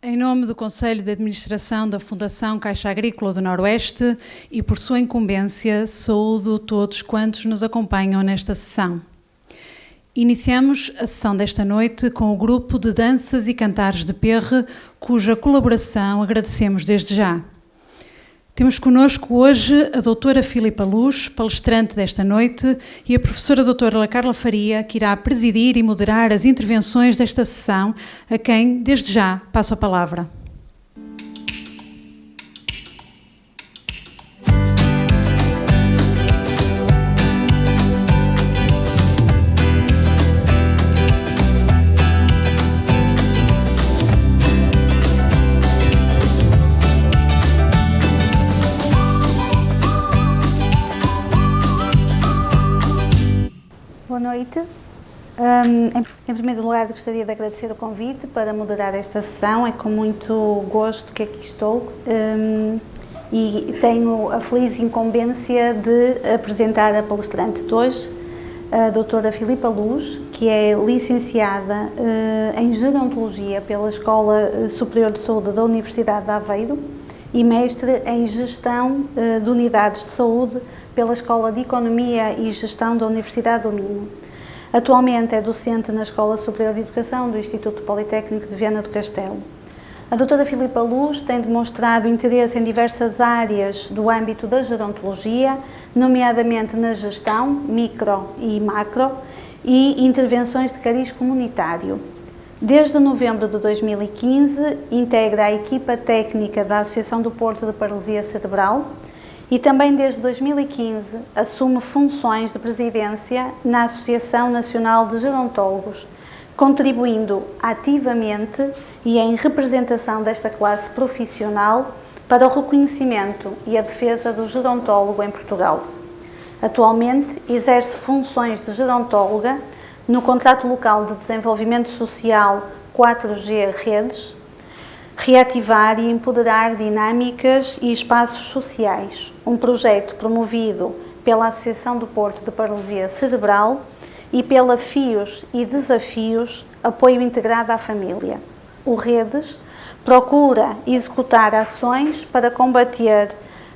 Em nome do Conselho de Administração da Fundação Caixa Agrícola do Noroeste e por sua incumbência, saúdo todos quantos nos acompanham nesta sessão. Iniciamos a sessão desta noite com o grupo de danças e cantares de Perre, cuja colaboração agradecemos desde já. Temos connosco hoje a doutora Filipa Luz, palestrante desta noite, e a professora doutora Carla Faria, que irá presidir e moderar as intervenções desta sessão, a quem, desde já, passo a palavra. Boa noite. Em primeiro lugar, gostaria de agradecer o convite para moderar esta sessão. É com muito gosto que aqui estou e tenho a feliz incumbência de apresentar a palestrante de hoje, a doutora Filipa Luz, que é licenciada em Gerontologia pela Escola Superior de Saúde da Universidade de Aveiro e mestre em Gestão de Unidades de Saúde pela Escola de Economia e Gestão da Universidade do Minho. Atualmente é docente na Escola Superior de Educação do Instituto Politécnico de Viana do Castelo. A doutora Filipa Luz tem demonstrado interesse em diversas áreas do âmbito da gerontologia, nomeadamente na gestão, micro e macro, e intervenções de cariz comunitário. Desde novembro de 2015, integra a equipa técnica da Associação do Porto de Paralisia Cerebral e também desde 2015 assume funções de presidência na Associação Nacional de Gerontólogos, contribuindo ativamente e em representação desta classe profissional para o reconhecimento e a defesa do gerontólogo em Portugal. Atualmente exerce funções de gerontóloga no Contrato Local de Desenvolvimento Social 4G Redes, reativar e empoderar dinâmicas e espaços sociais, um projeto promovido pela Associação do Porto de Paralisia Cerebral e pela FIOS e Desafios, Apoio Integrado à Família. O Redes procura executar ações para combater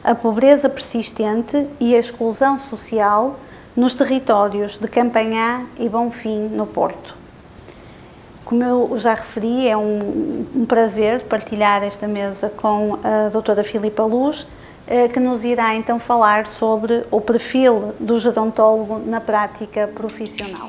a pobreza persistente e a exclusão social nos territórios de Campanhã e Bonfim, no Porto. Como eu já referi, é um prazer partilhar esta mesa com a doutora Filipa Luz, que nos irá então falar sobre o perfil do gerontólogo na prática profissional.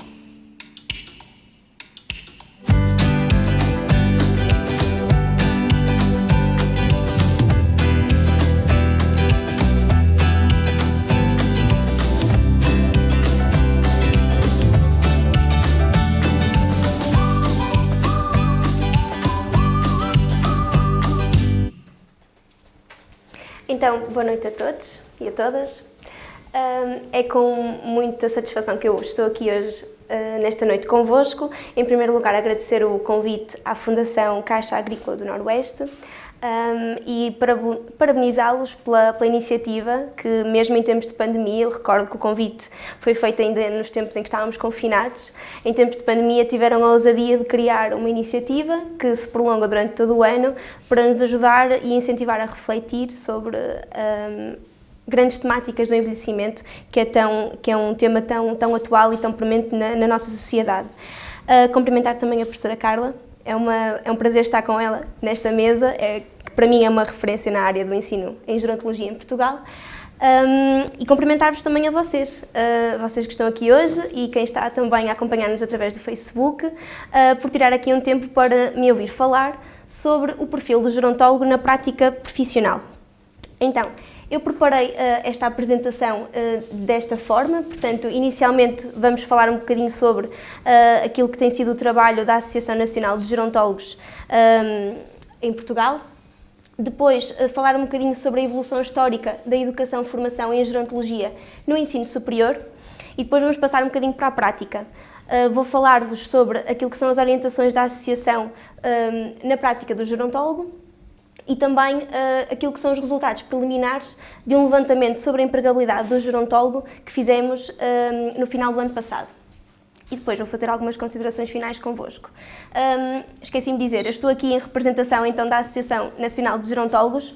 Então, boa noite a todos e a todas. É com muita satisfação que eu estou aqui hoje, nesta noite, convosco. Em primeiro lugar, agradecer o convite à Fundação Caixa Agrícola do Noroeste e parabenizá-los pela iniciativa, que mesmo em tempos de pandemia, eu recordo que o convite foi feito ainda nos tempos em que estávamos confinados. Em tempos de pandemia tiveram a ousadia de criar uma iniciativa que se prolonga durante todo o ano para nos ajudar e incentivar a refletir sobre grandes temáticas do envelhecimento, que é um tema tão atual e tão premente na nossa sociedade. Cumprimentar também a professora Carla, é um prazer estar com ela nesta mesa, que para mim é uma referência na área do ensino em gerontologia em Portugal. E cumprimentar-vos também a vocês, vocês que estão aqui hoje e quem está também a acompanhar-nos através do Facebook, por tirar aqui um tempo para me ouvir falar sobre o perfil do gerontólogo na prática profissional. Então, eu preparei esta apresentação desta forma, portanto, inicialmente vamos falar um bocadinho sobre aquilo que tem sido o trabalho da Associação Nacional de Gerontólogos em Portugal. Depois, falar um bocadinho sobre a evolução histórica da educação-formação em gerontologia no ensino superior e depois vamos passar um bocadinho para a prática. Vou falar-vos sobre aquilo que são as orientações da Associação na prática do gerontólogo e também aquilo que são os resultados preliminares de um levantamento sobre a empregabilidade do gerontólogo que fizemos no final do ano passado. E depois vou fazer algumas considerações finais convosco. Esqueci-me de dizer, eu estou aqui em representação então da Associação Nacional de Gerontólogos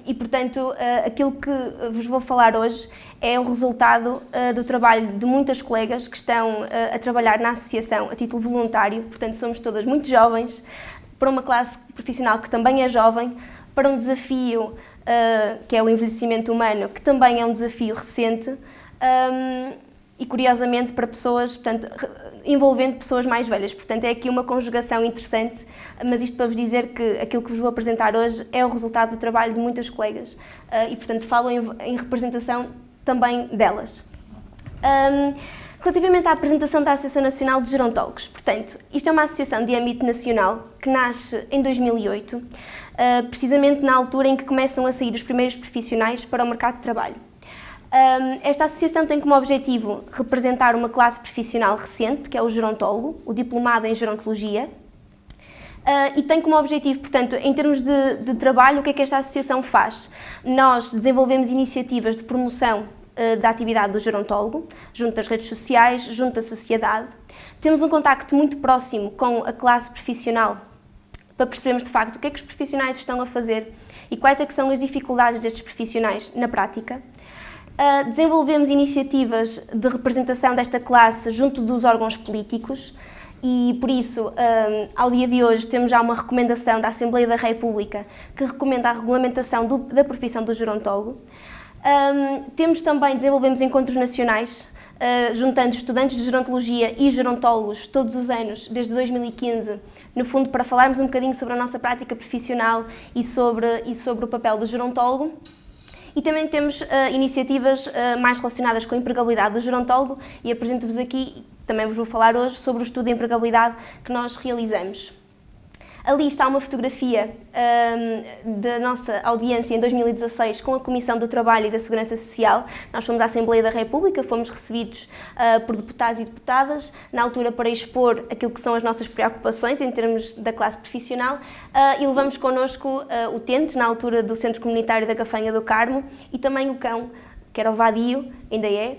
e, portanto, aquilo que vos vou falar hoje é o resultado do trabalho de muitas colegas que estão a trabalhar na Associação a título voluntário, portanto somos todas muito jovens, para uma classe profissional que também é jovem, para um desafio que é o envelhecimento humano, que também é um desafio recente, e curiosamente para pessoas, portanto, envolvendo pessoas mais velhas. Portanto, é aqui uma conjugação interessante, mas isto para vos dizer que aquilo que vos vou apresentar hoje é o resultado do trabalho de muitas colegas e, portanto, falo em representação também delas. Relativamente à apresentação da Associação Nacional de Gerontólogos, portanto, isto é uma associação de âmbito nacional que nasce em 2008, precisamente na altura em que começam a sair os primeiros profissionais para o mercado de trabalho. Esta associação tem como objetivo representar uma classe profissional recente, que é o gerontólogo, o diplomado em gerontologia, e tem como objetivo, portanto, em termos de trabalho, o que é que esta associação faz? Nós desenvolvemos iniciativas de promoção da atividade do gerontólogo, junto das redes sociais, junto da sociedade. Temos um contacto muito próximo com a classe profissional para percebermos de facto o que é que os profissionais estão a fazer e quais é que são as dificuldades destes profissionais na prática. Desenvolvemos iniciativas de representação desta classe junto dos órgãos políticos e, por isso, ao dia de hoje, temos já uma recomendação da Assembleia da República que recomenda a regulamentação da profissão do gerontólogo. Desenvolvemos encontros nacionais, juntando estudantes de gerontologia e gerontólogos todos os anos, desde 2015, no fundo para falarmos um bocadinho sobre a nossa prática profissional e sobre o papel do gerontólogo. E também temos iniciativas mais relacionadas com a empregabilidade do gerontólogo e apresento-vos aqui, também vos vou falar hoje, sobre o estudo de empregabilidade que nós realizamos. Ali está uma fotografia da nossa audiência em 2016 com a Comissão do Trabalho e da Segurança Social. Nós fomos à Assembleia da República, fomos recebidos por deputados e deputadas, na altura para expor aquilo que são as nossas preocupações em termos da classe profissional e levamos connosco o Tente, na altura do Centro Comunitário da Gafanha do Carmo, e também o cão, que era o Vadio, ainda é,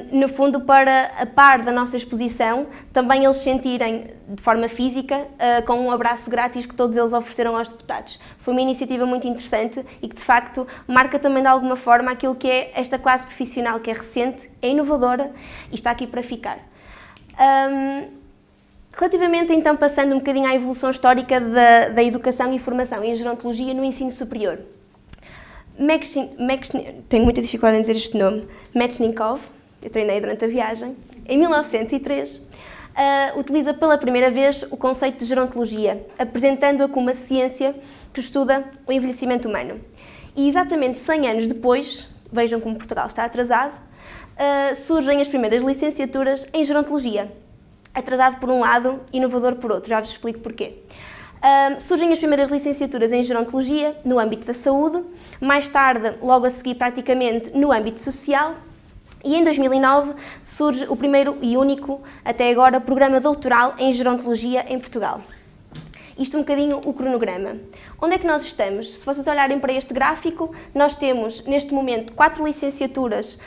no fundo para, a par da nossa exposição, também eles sentirem de forma física, com um abraço grátis que todos eles ofereceram aos deputados. Foi uma iniciativa muito interessante e que de facto marca também de alguma forma aquilo que é esta classe profissional que é recente, é inovadora e está aqui para ficar. Relativamente então, passando um bocadinho à evolução histórica da educação e formação em gerontologia no ensino superior. Tenho muita dificuldade em dizer este nome, Metchnikov, eu treinei durante a viagem, em 1903, utiliza pela primeira vez o conceito de gerontologia, apresentando-a como uma ciência que estuda o envelhecimento humano. E exatamente 100 anos depois, vejam como Portugal está atrasado, surgem as primeiras licenciaturas em gerontologia, atrasado por um lado, inovador por outro, já vos explico porquê. Surgem as primeiras licenciaturas em gerontologia no âmbito da saúde, mais tarde, logo a seguir praticamente, no âmbito social, e em 2009 surge o primeiro e único, até agora, programa doutoral em gerontologia em Portugal. Isto um bocadinho o cronograma. Onde é que nós estamos? Se vocês olharem para este gráfico, nós temos neste momento 4 licenciaturas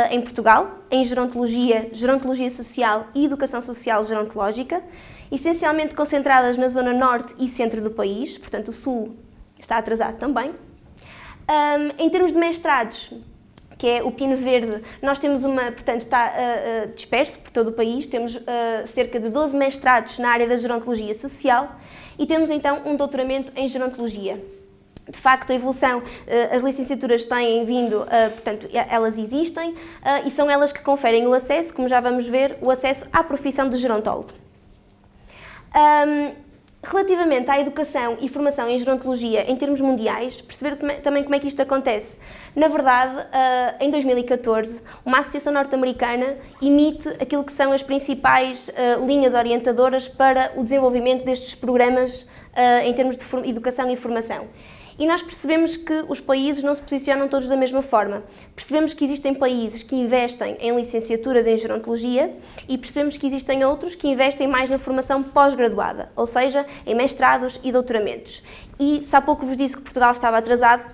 em Portugal, em gerontologia, gerontologia social e educação social gerontológica, essencialmente concentradas na zona norte e centro do país, portanto o sul está atrasado também. Em termos de mestrados, que é o Pino Verde, nós temos portanto está disperso por todo o país, temos cerca de 12 mestrados na área da gerontologia social e temos então um doutoramento em gerontologia. De facto, a evolução, as licenciaturas têm vindo, portanto, elas existem e são elas que conferem o acesso, como já vamos ver, o acesso à profissão de gerontólogo. Relativamente à educação e formação em gerontologia em termos mundiais, perceber também como é que isto acontece. Na verdade, em 2014, uma associação norte-americana emite aquilo que são as principais linhas orientadoras para o desenvolvimento destes programas em termos de educação e formação. E nós percebemos que os países não se posicionam todos da mesma forma. Percebemos que existem países que investem em licenciaturas em gerontologia e percebemos que existem outros que investem mais na formação pós-graduada, ou seja, em mestrados e doutoramentos. E se há pouco vos disse que Portugal estava atrasado,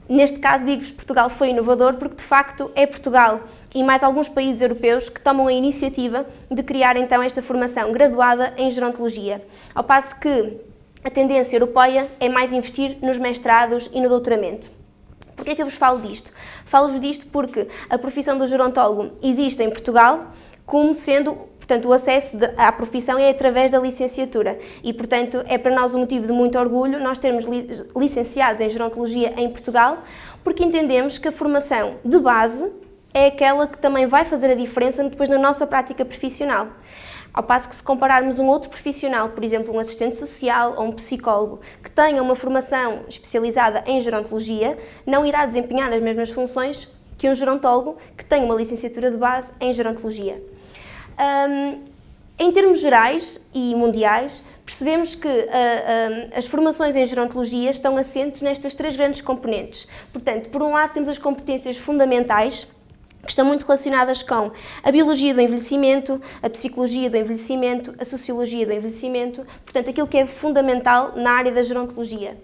neste caso digo-vos que Portugal foi inovador porque de facto é Portugal e mais alguns países europeus que tomam a iniciativa de criar então esta formação graduada em gerontologia. Ao passo que a tendência europeia é mais investir nos mestrados e no doutoramento. Porquê é que eu vos falo disto? Falo-vos disto porque a profissão do gerontólogo existe em Portugal como sendo, portanto, o acesso à profissão é através da licenciatura e, portanto, é para nós um motivo de muito orgulho nós termos licenciados em gerontologia em Portugal, porque entendemos que a formação de base é aquela que também vai fazer a diferença depois na nossa prática profissional. Ao passo que se compararmos um outro profissional, por exemplo, um assistente social ou um psicólogo, que tenha uma formação especializada em gerontologia, não irá desempenhar as mesmas funções que um gerontólogo que tem uma licenciatura de base em gerontologia. Em termos gerais e mundiais, percebemos que as formações em gerontologia estão assentes nestas 3 grandes componentes. Portanto, por um lado temos as competências fundamentais, que estão muito relacionadas com a biologia do envelhecimento, a psicologia do envelhecimento, a sociologia do envelhecimento, portanto, aquilo que é fundamental na área da gerontologia.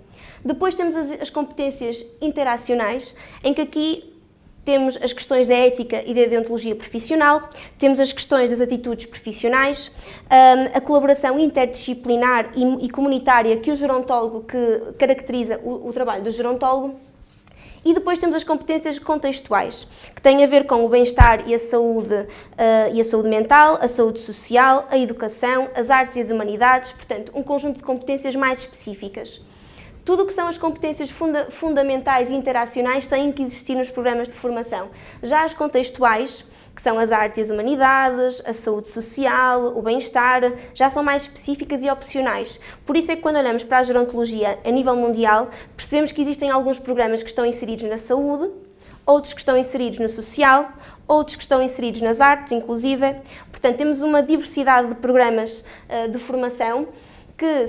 Depois temos as competências interacionais, em que aqui temos as questões da ética e da deontologia profissional, temos as questões das atitudes profissionais, a colaboração interdisciplinar e comunitária que o gerontólogo, que caracteriza o trabalho do gerontólogo. E depois temos as competências contextuais, que têm a ver com o bem-estar e a saúde mental, a saúde social, a educação, as artes e as humanidades, portanto, um conjunto de competências mais específicas. Tudo o que são as competências fundamentais e interacionais têm que existir nos programas de formação. Já as contextuais, que são as artes e as humanidades, a saúde social, o bem-estar, já são mais específicas e opcionais. Por isso é que quando olhamos para a gerontologia a nível mundial, percebemos que existem alguns programas que estão inseridos na saúde, outros que estão inseridos no social, outros que estão inseridos nas artes, inclusive. Portanto, temos uma diversidade de programas de formação que,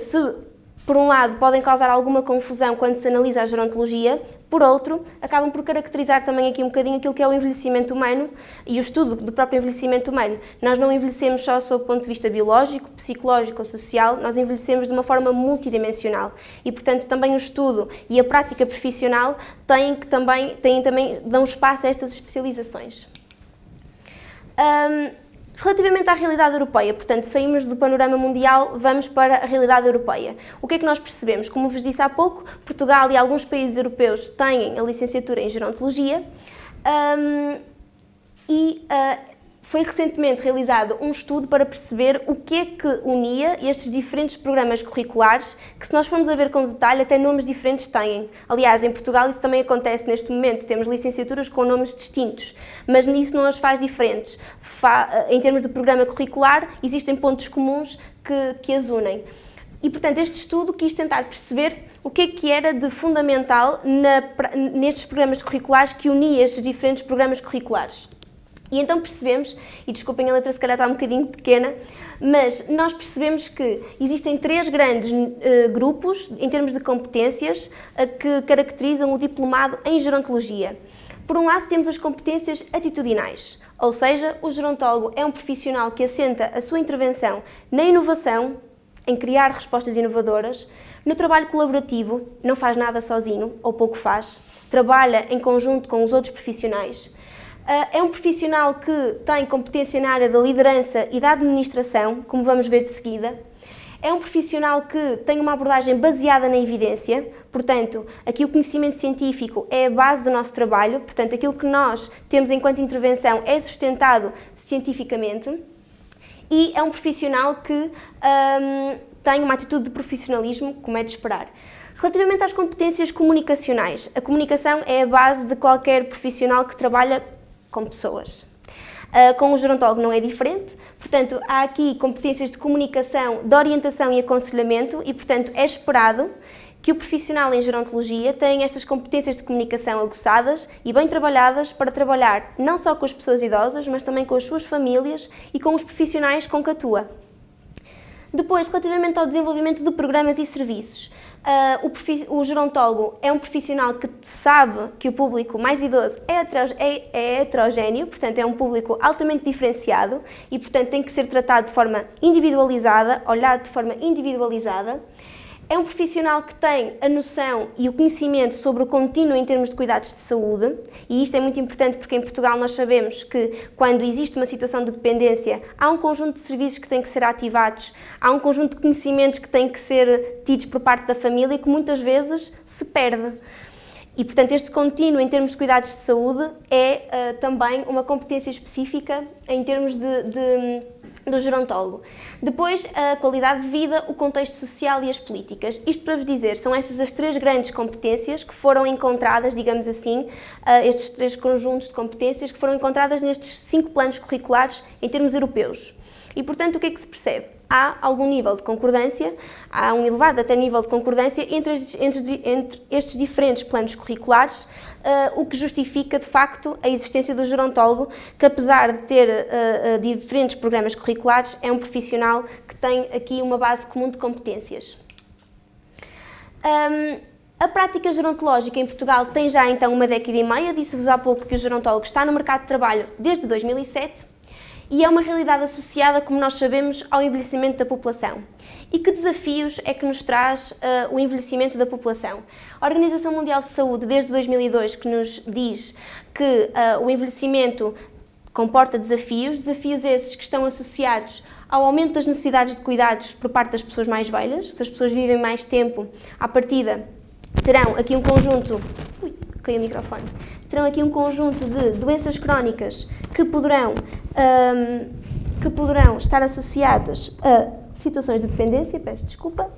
por um lado, podem causar alguma confusão quando se analisa a gerontologia, por outro, acabam por caracterizar também aqui um bocadinho aquilo que é o envelhecimento humano e o estudo do próprio envelhecimento humano. Nós não envelhecemos só sob o ponto de vista biológico, psicológico ou social, nós envelhecemos de uma forma multidimensional e, portanto, também o estudo e a prática profissional dão espaço a estas especializações. Relativamente à realidade europeia, portanto, saímos do panorama mundial, vamos para a realidade europeia. O que é que nós percebemos? Como vos disse há pouco, Portugal e alguns países europeus têm a licenciatura em gerontologia foi recentemente realizado um estudo para perceber o que é que unia estes diferentes programas curriculares, que se nós formos a ver com detalhe, até nomes diferentes têm. Aliás, em Portugal isso também acontece neste momento, temos licenciaturas com nomes distintos, mas isso não as faz diferentes. Em termos de programa curricular, existem pontos comuns que as unem. E, portanto, este estudo quis tentar perceber o que é que era de fundamental nestes programas curriculares que unia estes diferentes programas curriculares. E então percebemos, e desculpem a letra se calhar está um bocadinho pequena, mas nós percebemos que existem 3 grandes grupos em termos de competências que caracterizam o diplomado em gerontologia. Por um lado temos as competências atitudinais, ou seja, o gerontólogo é um profissional que assenta a sua intervenção na inovação, em criar respostas inovadoras, no trabalho colaborativo, não faz nada sozinho, ou pouco faz, trabalha em conjunto com os outros profissionais. É um profissional que tem competência na área da liderança e da administração, como vamos ver de seguida. É um profissional que tem uma abordagem baseada na evidência, portanto, aqui o conhecimento científico é a base do nosso trabalho, portanto, aquilo que nós temos enquanto intervenção é sustentado cientificamente. E é um profissional que tem uma atitude de profissionalismo, como é de esperar. Relativamente às competências comunicacionais, a comunicação é a base de qualquer profissional que trabalha com pessoas. Com o gerontólogo não é diferente, portanto, há aqui competências de comunicação, de orientação e aconselhamento e, portanto, é esperado que o profissional em gerontologia tenha estas competências de comunicação aguçadas e bem trabalhadas para trabalhar não só com as pessoas idosas, mas também com as suas famílias e com os profissionais com que atua. Depois, relativamente ao desenvolvimento de programas e serviços, o gerontólogo é um profissional que sabe que o público mais idoso é heterogéneo, portanto é um público altamente diferenciado e, portanto, tem que ser tratado de forma individualizada, olhado de forma individualizada. É um profissional que tem a noção e o conhecimento sobre o contínuo em termos de cuidados de saúde, e isto é muito importante porque em Portugal nós sabemos que quando existe uma situação de dependência há um conjunto de serviços que têm que ser ativados, há um conjunto de conhecimentos que têm que ser tidos por parte da família que muitas vezes se perde. E, portanto, este contínuo em termos de cuidados de saúde é também uma competência específica em termos do gerontólogo. Depois, a qualidade de vida, o contexto social e as políticas. Isto para vos dizer, são estas as 3 grandes competências que foram encontradas, digamos assim, estes 3 conjuntos de competências que foram encontradas nestes 5 planos curriculares em termos europeus. E, portanto, o que é que se percebe? Há algum nível de concordância, há um elevado até nível de concordância entre estes diferentes planos curriculares, o que justifica, de facto, a existência do gerontólogo, que apesar de ter diferentes programas curriculares, é um profissional que tem aqui uma base comum de competências. A prática gerontológica em Portugal tem já, então, 1 década e meia, disse-vos há pouco que o gerontólogo está no mercado de trabalho desde 2007, e é uma realidade associada, como nós sabemos, ao envelhecimento da população. E que desafios é que nos traz o envelhecimento da população? A Organização Mundial de Saúde, desde 2002, que nos diz que o envelhecimento comporta desafios esses que estão associados ao aumento das necessidades de cuidados por parte das pessoas mais velhas. Se as pessoas vivem mais tempo, à partida, terão aqui um conjunto... Caiu o microfone. Terão aqui um conjunto de doenças crónicas que poderão estar associadas a situações de dependência, peço desculpa.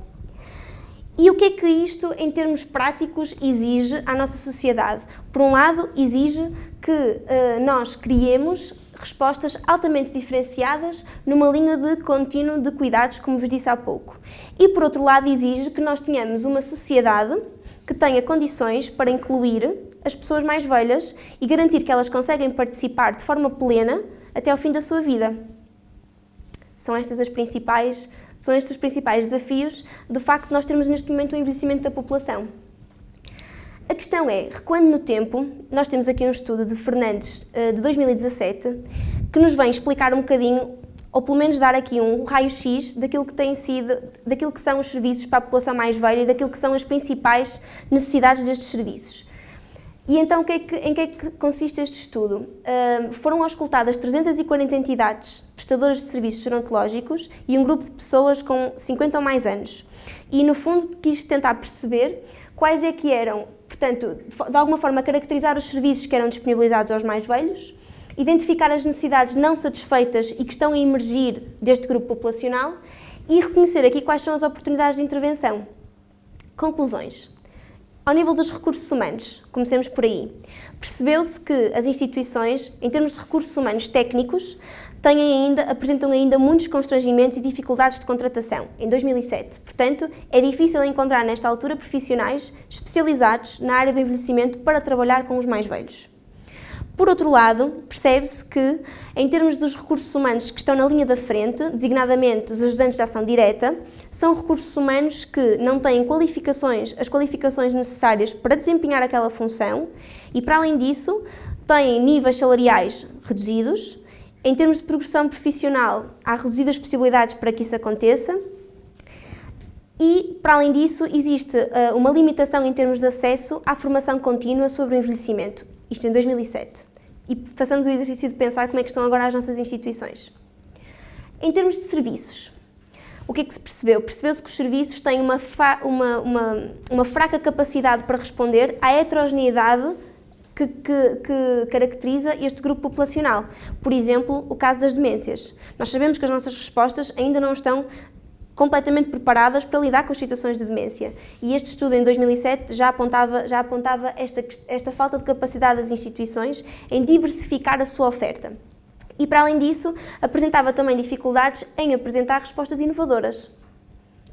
E o que é que isto, em termos práticos, exige à nossa sociedade? Por um lado, exige que nós criemos respostas altamente diferenciadas numa linha de contínuo de cuidados, como vos disse há pouco. E, por outro lado, exige que nós tenhamos uma sociedade que tenha condições para incluir as pessoas mais velhas e garantir que elas conseguem participar de forma plena até ao fim da sua vida. São estes os principais desafios do facto de nós termos neste momento o envelhecimento da população. A questão é, recuando no tempo, nós temos aqui um estudo de Fernandes de 2017 que nos vem explicar um bocadinho, ou pelo menos dar aqui um raio-x daquilo que são os serviços para a população mais velha e daquilo que são as principais necessidades destes serviços. E então, em que é que consiste este estudo? Foram auscultadas 340 entidades prestadoras de serviços gerontológicos e um grupo de pessoas com 50 ou mais anos. E, no fundo, quis tentar perceber quais é que eram, portanto, de alguma forma, caracterizar os serviços que eram disponibilizados aos mais velhos, identificar as necessidades não satisfeitas e que estão a emergir deste grupo populacional e reconhecer aqui quais são as oportunidades de intervenção. Conclusões. Ao nível dos recursos humanos, comecemos por aí, percebeu-se que as instituições, em termos de recursos humanos técnicos, apresentam ainda muitos constrangimentos e dificuldades de contratação, em 2007. Portanto, é difícil encontrar nesta altura profissionais especializados na área do envelhecimento para trabalhar com os mais velhos. Por outro lado, percebe-se que, em termos dos recursos humanos que estão na linha da frente, designadamente os ajudantes de ação direta, são recursos humanos que não têm as qualificações necessárias para desempenhar aquela função e, para além disso, têm níveis salariais reduzidos. Em termos de progressão profissional, há reduzidas possibilidades para que isso aconteça. E, para além disso, existe uma limitação em termos de acesso à formação contínua sobre o envelhecimento. Isto em 2007. E façamos o exercício de pensar como é que estão agora as nossas instituições. Em termos de serviços, o que é que se percebeu? Percebeu-se que os serviços têm uma fraca capacidade para responder à heterogeneidade que caracteriza este grupo populacional. Por exemplo, o caso das demências. Nós sabemos que as nossas respostas ainda não estão completamente preparadas para lidar com as situações de demência. E este estudo, em 2007, já apontava esta falta de capacidade das instituições em diversificar a sua oferta. E, para além disso, apresentava também dificuldades em apresentar respostas inovadoras,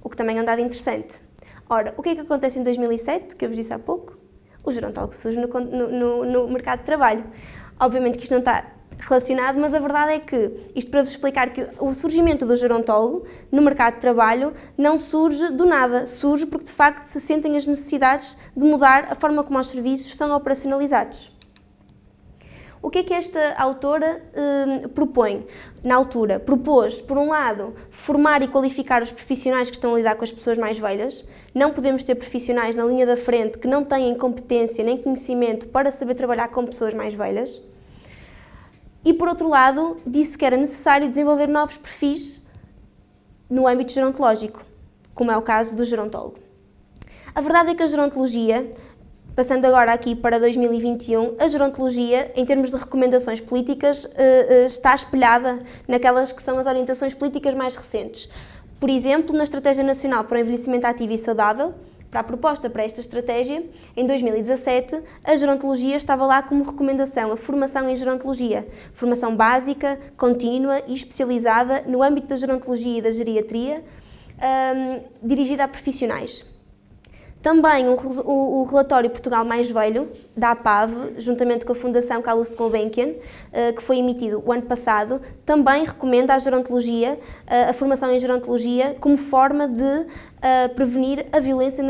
o que também é um dado interessante. Ora, o que é que acontece em 2007, que eu vos disse há pouco? O gerontólogo surge no mercado de trabalho. Obviamente que isto não está relacionado, mas a verdade é que, isto para vos explicar que o surgimento do gerontólogo no mercado de trabalho não surge do nada, surge porque de facto se sentem as necessidades de mudar a forma como os serviços são operacionalizados. O que é que esta autora propõe? Na altura, propôs, por um lado, formar e qualificar os profissionais que estão a lidar com as pessoas mais velhas. Não podemos ter profissionais na linha da frente que não têm competência nem conhecimento para saber trabalhar com pessoas mais velhas. E, por outro lado, disse que era necessário desenvolver novos perfis no âmbito gerontológico, como é o caso do gerontólogo. A verdade é que a gerontologia, passando agora aqui para 2021, a gerontologia, em termos de recomendações políticas, está espelhada naquelas que são as orientações políticas mais recentes. Por exemplo, na Estratégia Nacional para o Envelhecimento Ativo e Saudável, para a proposta para esta estratégia, em 2017, a gerontologia estava lá como recomendação, a formação em gerontologia, formação básica, contínua e especializada no âmbito da gerontologia e da geriatria, dirigida a profissionais. Também o relatório Portugal Mais Velho, da APAV, juntamente com a Fundação Calouste Gulbenkian, que foi emitido o ano passado, também recomenda a gerontologia, a formação em gerontologia, como forma de prevenir a violência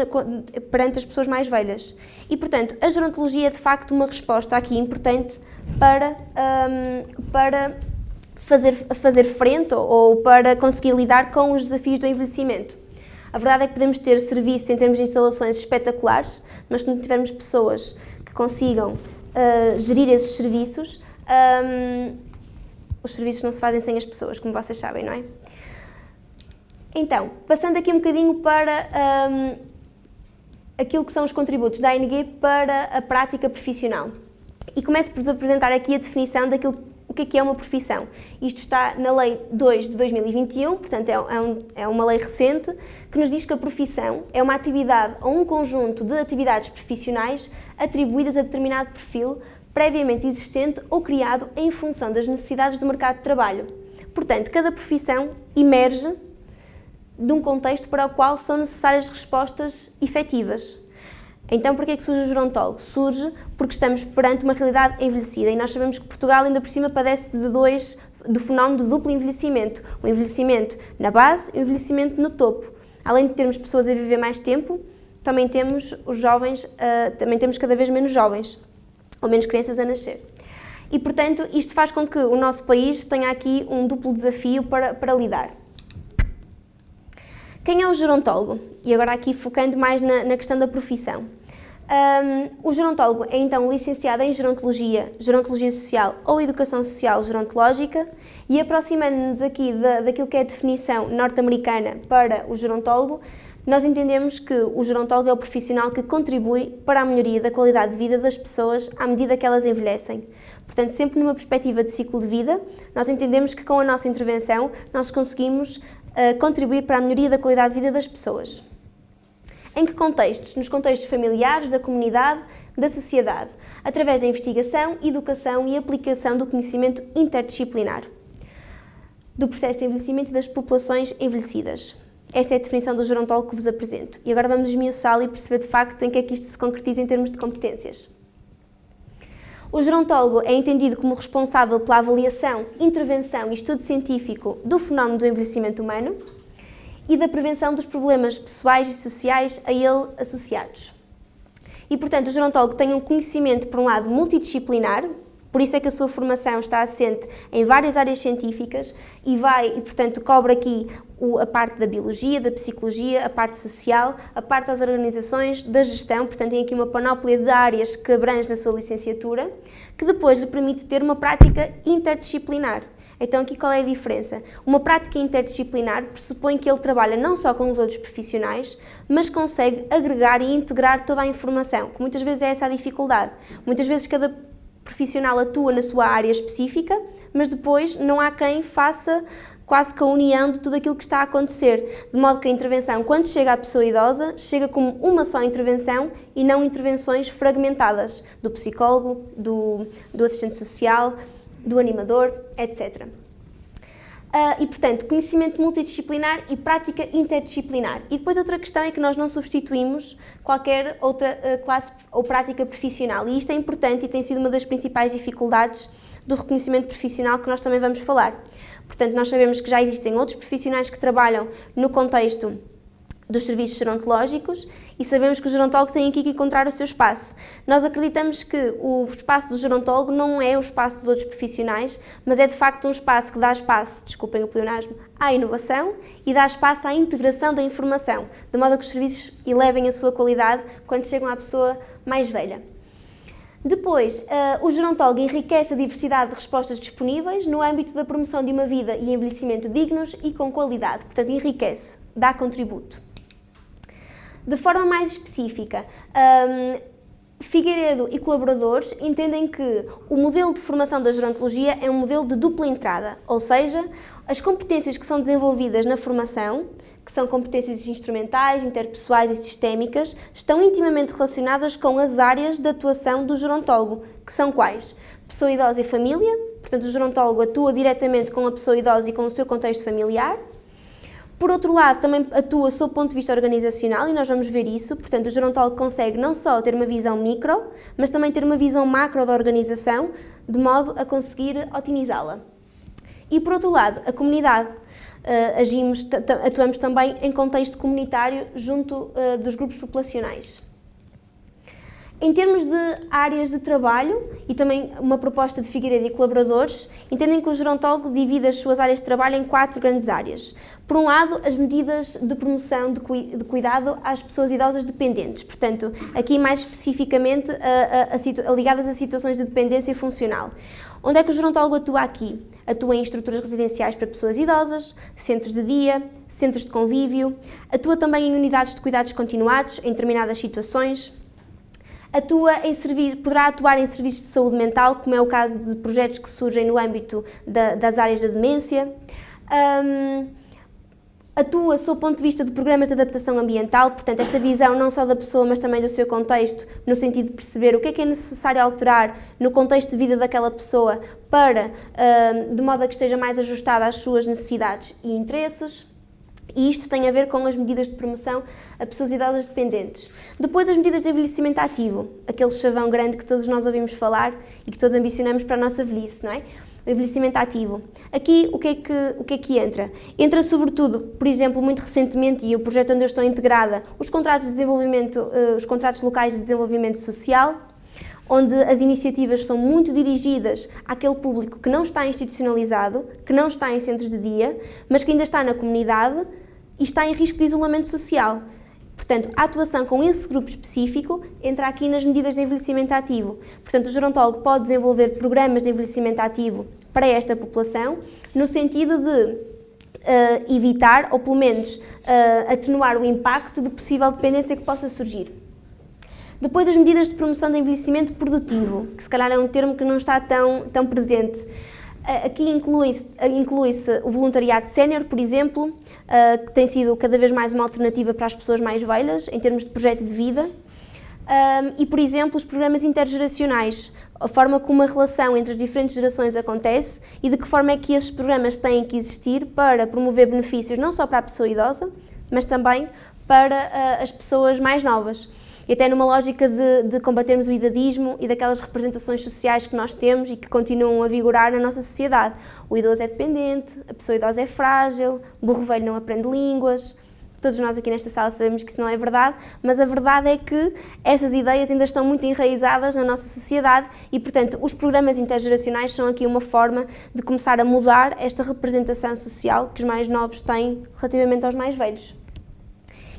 perante as pessoas mais velhas. E, portanto, a gerontologia é de facto uma resposta aqui importante para fazer frente ou para conseguir lidar com os desafios do envelhecimento. A verdade é que podemos ter serviços em termos de instalações espetaculares, mas se não tivermos pessoas que consigam gerir esses serviços, os serviços não se fazem sem as pessoas, como vocês sabem, não é? Então, passando aqui um bocadinho para aquilo que são os contributos da ANG para a prática profissional. E começo por vos apresentar aqui a definição daquilo o que é uma profissão. Isto está na Lei 2 de 2021, portanto é uma lei recente, que nos diz que a profissão é uma atividade ou um conjunto de atividades profissionais atribuídas a determinado perfil previamente existente ou criado em função das necessidades do mercado de trabalho. Portanto, cada profissão emerge de um contexto para o qual são necessárias respostas efetivas. Então, por que é que surge o gerontólogo? Surge porque estamos perante uma realidade envelhecida e nós sabemos que Portugal ainda por cima padece do fenómeno de duplo envelhecimento. O envelhecimento na base e o envelhecimento no topo. Além de termos pessoas a viver mais tempo, também temos os jovens, também temos cada vez menos jovens, ou menos crianças a nascer. E, portanto, isto faz com que o nosso país tenha aqui um duplo desafio para lidar. Quem é o gerontólogo? E agora aqui focando mais na questão da profissão. O gerontólogo é então licenciado em gerontologia, gerontologia social ou educação social gerontológica e aproximando-nos aqui daquilo que é a definição norte-americana para o gerontólogo, nós entendemos que o gerontólogo é o profissional que contribui para a melhoria da qualidade de vida das pessoas à medida que elas envelhecem. Portanto, sempre numa perspectiva de ciclo de vida, nós entendemos que com a nossa intervenção nós conseguimos contribuir para a melhoria da qualidade de vida das pessoas. Em que contextos? Nos contextos familiares, da comunidade, da sociedade, através da investigação, educação e aplicação do conhecimento interdisciplinar, do processo de envelhecimento e das populações envelhecidas. Esta é a definição do gerontólogo que vos apresento. E agora vamos esmiuçá-la e perceber de facto em que é que isto se concretiza em termos de competências. O gerontólogo é entendido como responsável pela avaliação, intervenção e estudo científico do fenómeno do envelhecimento humano e da prevenção dos problemas pessoais e sociais a ele associados. E, portanto, o gerontólogo tem um conhecimento, por um lado, multidisciplinar, por isso é que a sua formação está assente em várias áreas científicas e portanto, cobre aqui a parte da biologia, da psicologia, a parte social, a parte das organizações, da gestão, portanto, tem aqui uma panóplia de áreas que abrange na sua licenciatura, que depois lhe permite ter uma prática interdisciplinar. Então, aqui qual é a diferença? Uma prática interdisciplinar pressupõe que ele trabalha não só com os outros profissionais, mas consegue agregar e integrar toda a informação, que muitas vezes é essa a dificuldade. Muitas vezes cada profissional atua na sua área específica, mas depois não há quem faça quase que a união de tudo aquilo que está a acontecer, de modo que a intervenção, quando chega à pessoa idosa, chega como uma só intervenção e não intervenções fragmentadas do psicólogo, do assistente social, do animador, etc. E, portanto, conhecimento multidisciplinar e prática interdisciplinar. E depois outra questão é que nós não substituímos qualquer outra classe ou prática profissional. E isto é importante e tem sido uma das principais dificuldades do reconhecimento profissional que nós também vamos falar. Portanto, nós sabemos que já existem outros profissionais que trabalham no contexto dos serviços gerontológicos e sabemos que o gerontólogo tem aqui que encontrar o seu espaço. Nós acreditamos que o espaço do gerontólogo não é o espaço dos outros profissionais, mas é de facto um espaço que dá espaço, desculpem o pleonasmo, à inovação e dá espaço à integração da informação, de modo a que os serviços elevem a sua qualidade quando chegam à pessoa mais velha. Depois, o gerontólogo enriquece a diversidade de respostas disponíveis no âmbito da promoção de uma vida e envelhecimento dignos e com qualidade. Portanto, enriquece, dá contributo. De forma mais específica, Figueiredo e colaboradores entendem que o modelo de formação da gerontologia é um modelo de dupla entrada, ou seja, as competências que são desenvolvidas na formação, que são competências instrumentais, interpessoais e sistémicas, estão intimamente relacionadas com as áreas de atuação do gerontólogo, que são quais? Pessoa idosa e família, portanto o gerontólogo atua diretamente com a pessoa idosa e com o seu contexto familiar. Por outro lado, também atua sob o ponto de vista organizacional e nós vamos ver isso, portanto o gerontólogo consegue não só ter uma visão micro, mas também ter uma visão macro da organização, de modo a conseguir otimizá-la. E por outro lado, a comunidade. Atuamos também em contexto comunitário junto dos grupos populacionais. Em termos de áreas de trabalho e também uma proposta de Figueiredo e colaboradores, entendem que o gerontólogo divide as suas áreas de trabalho em 4 grandes áreas. Por um lado, as medidas de promoção de cuidado às pessoas idosas dependentes, portanto, aqui mais especificamente ligadas a situações de dependência funcional. Onde é que o gerontólogo atua aqui? Atua em estruturas residenciais para pessoas idosas, centros de dia, centros de convívio, atua também em unidades de cuidados continuados em determinadas situações, poderá atuar em serviços de saúde mental, como é o caso de projetos que surgem no âmbito das áreas da demência. Atua sob o ponto de vista de programas de adaptação ambiental, portanto, esta visão não só da pessoa, mas também do seu contexto, no sentido de perceber o que é necessário alterar no contexto de vida daquela pessoa de modo a que esteja mais ajustada às suas necessidades e interesses. E isto tem a ver com as medidas de promoção a pessoas idosas dependentes. Depois, as medidas de envelhecimento ativo, aquele chavão grande que todos nós ouvimos falar e que todos ambicionamos para a nossa velhice, não é? O envelhecimento ativo. Aqui, o que é que entra? Entra, sobretudo, por exemplo, muito recentemente, e o projeto onde eu estou integrada, os contratos de desenvolvimento, os contratos locais de desenvolvimento social, onde as iniciativas são muito dirigidas àquele público que não está institucionalizado, que não está em centros de dia, mas que ainda está na comunidade e está em risco de isolamento social. Portanto, a atuação com esse grupo específico entra aqui nas medidas de envelhecimento ativo. Portanto, o gerontólogo pode desenvolver programas de envelhecimento ativo para esta população, no sentido de evitar, ou pelo menos atenuar o impacto de possível dependência que possa surgir. Depois, as medidas de promoção de envelhecimento produtivo, que se calhar é um termo que não está tão presente. Aqui inclui-se o voluntariado sénior, por exemplo, que tem sido cada vez mais uma alternativa para as pessoas mais velhas, em termos de projeto de vida. E, por exemplo, os programas intergeracionais, a forma como a relação entre as diferentes gerações acontece e de que forma é que esses programas têm que existir para promover benefícios não só para a pessoa idosa, mas também para as pessoas mais novas. e até numa lógica de combatermos o idadismo e daquelas representações sociais que nós temos e que continuam a vigorar na nossa sociedade. O idoso é dependente, a pessoa idosa é frágil, o burro velho não aprende línguas. Todos nós aqui nesta sala sabemos que isso não é verdade, mas a verdade é que essas ideias ainda estão muito enraizadas na nossa sociedade e, portanto, os programas intergeracionais são aqui uma forma de começar a mudar esta representação social que os mais novos têm relativamente aos mais velhos.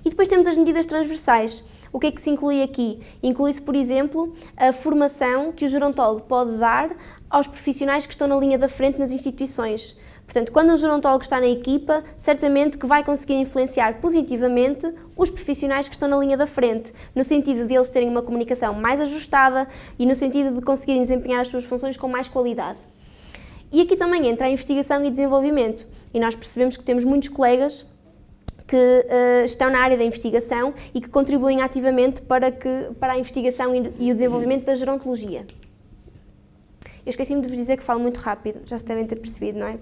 E depois temos as medidas transversais. O que é que se inclui aqui? Inclui-se, por exemplo, a formação que o gerontólogo pode dar aos profissionais que estão na linha da frente nas instituições. Portanto, quando um gerontólogo está na equipa, certamente que vai conseguir influenciar positivamente os profissionais que estão na linha da frente, no sentido de eles terem uma comunicação mais ajustada e no sentido de conseguirem desempenhar as suas funções com mais qualidade. E aqui também entra a investigação e desenvolvimento, e nós percebemos que temos muitos colegas que estão na área da investigação e que contribuem ativamente para a investigação e o desenvolvimento da gerontologia. Eu esqueci-me de vos dizer que falo muito rápido, já se devem ter percebido, não é?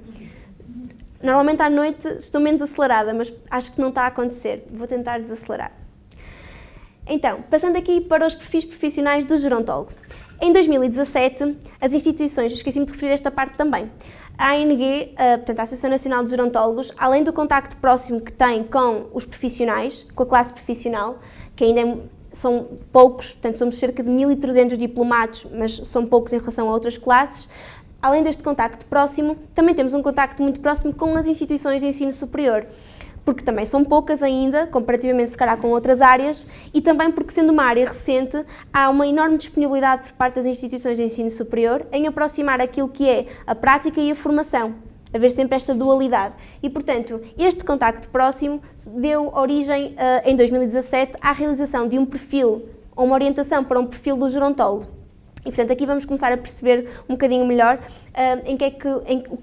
Normalmente à noite estou menos acelerada, mas acho que não está a acontecer. Vou tentar desacelerar. Então, passando aqui para os perfis profissionais do gerontólogo. Em 2017, as instituições, esqueci-me de referir esta parte também, a ANG, portanto a Associação Nacional de Gerontólogos, além do contacto próximo que tem com os profissionais, com a classe profissional, que ainda são poucos, portanto somos cerca de 1.300 diplomados, mas são poucos em relação a outras classes. Além deste contacto próximo, também temos um contacto muito próximo com as instituições de ensino superior, porque também são poucas ainda, comparativamente se calhar com outras áreas, e também porque, sendo uma área recente, há uma enorme disponibilidade por parte das instituições de ensino superior em aproximar aquilo que é a prática e a formação, haver sempre esta dualidade. E, portanto, este contacto próximo deu origem, em 2017, à realização de um perfil, ou uma orientação para um perfil do gerontólogo. E, portanto, aqui vamos começar a perceber um bocadinho melhor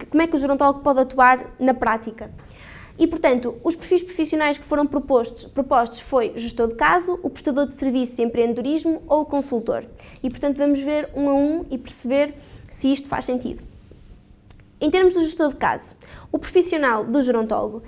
como é que o gerontólogo pode atuar na prática. E, portanto, os perfis profissionais que foram propostos foi o gestor de caso, o prestador de serviços de empreendedorismo ou o consultor. E, portanto, vamos ver um a um e perceber se isto faz sentido. Em termos do gestor de caso, o profissional do gerontólogo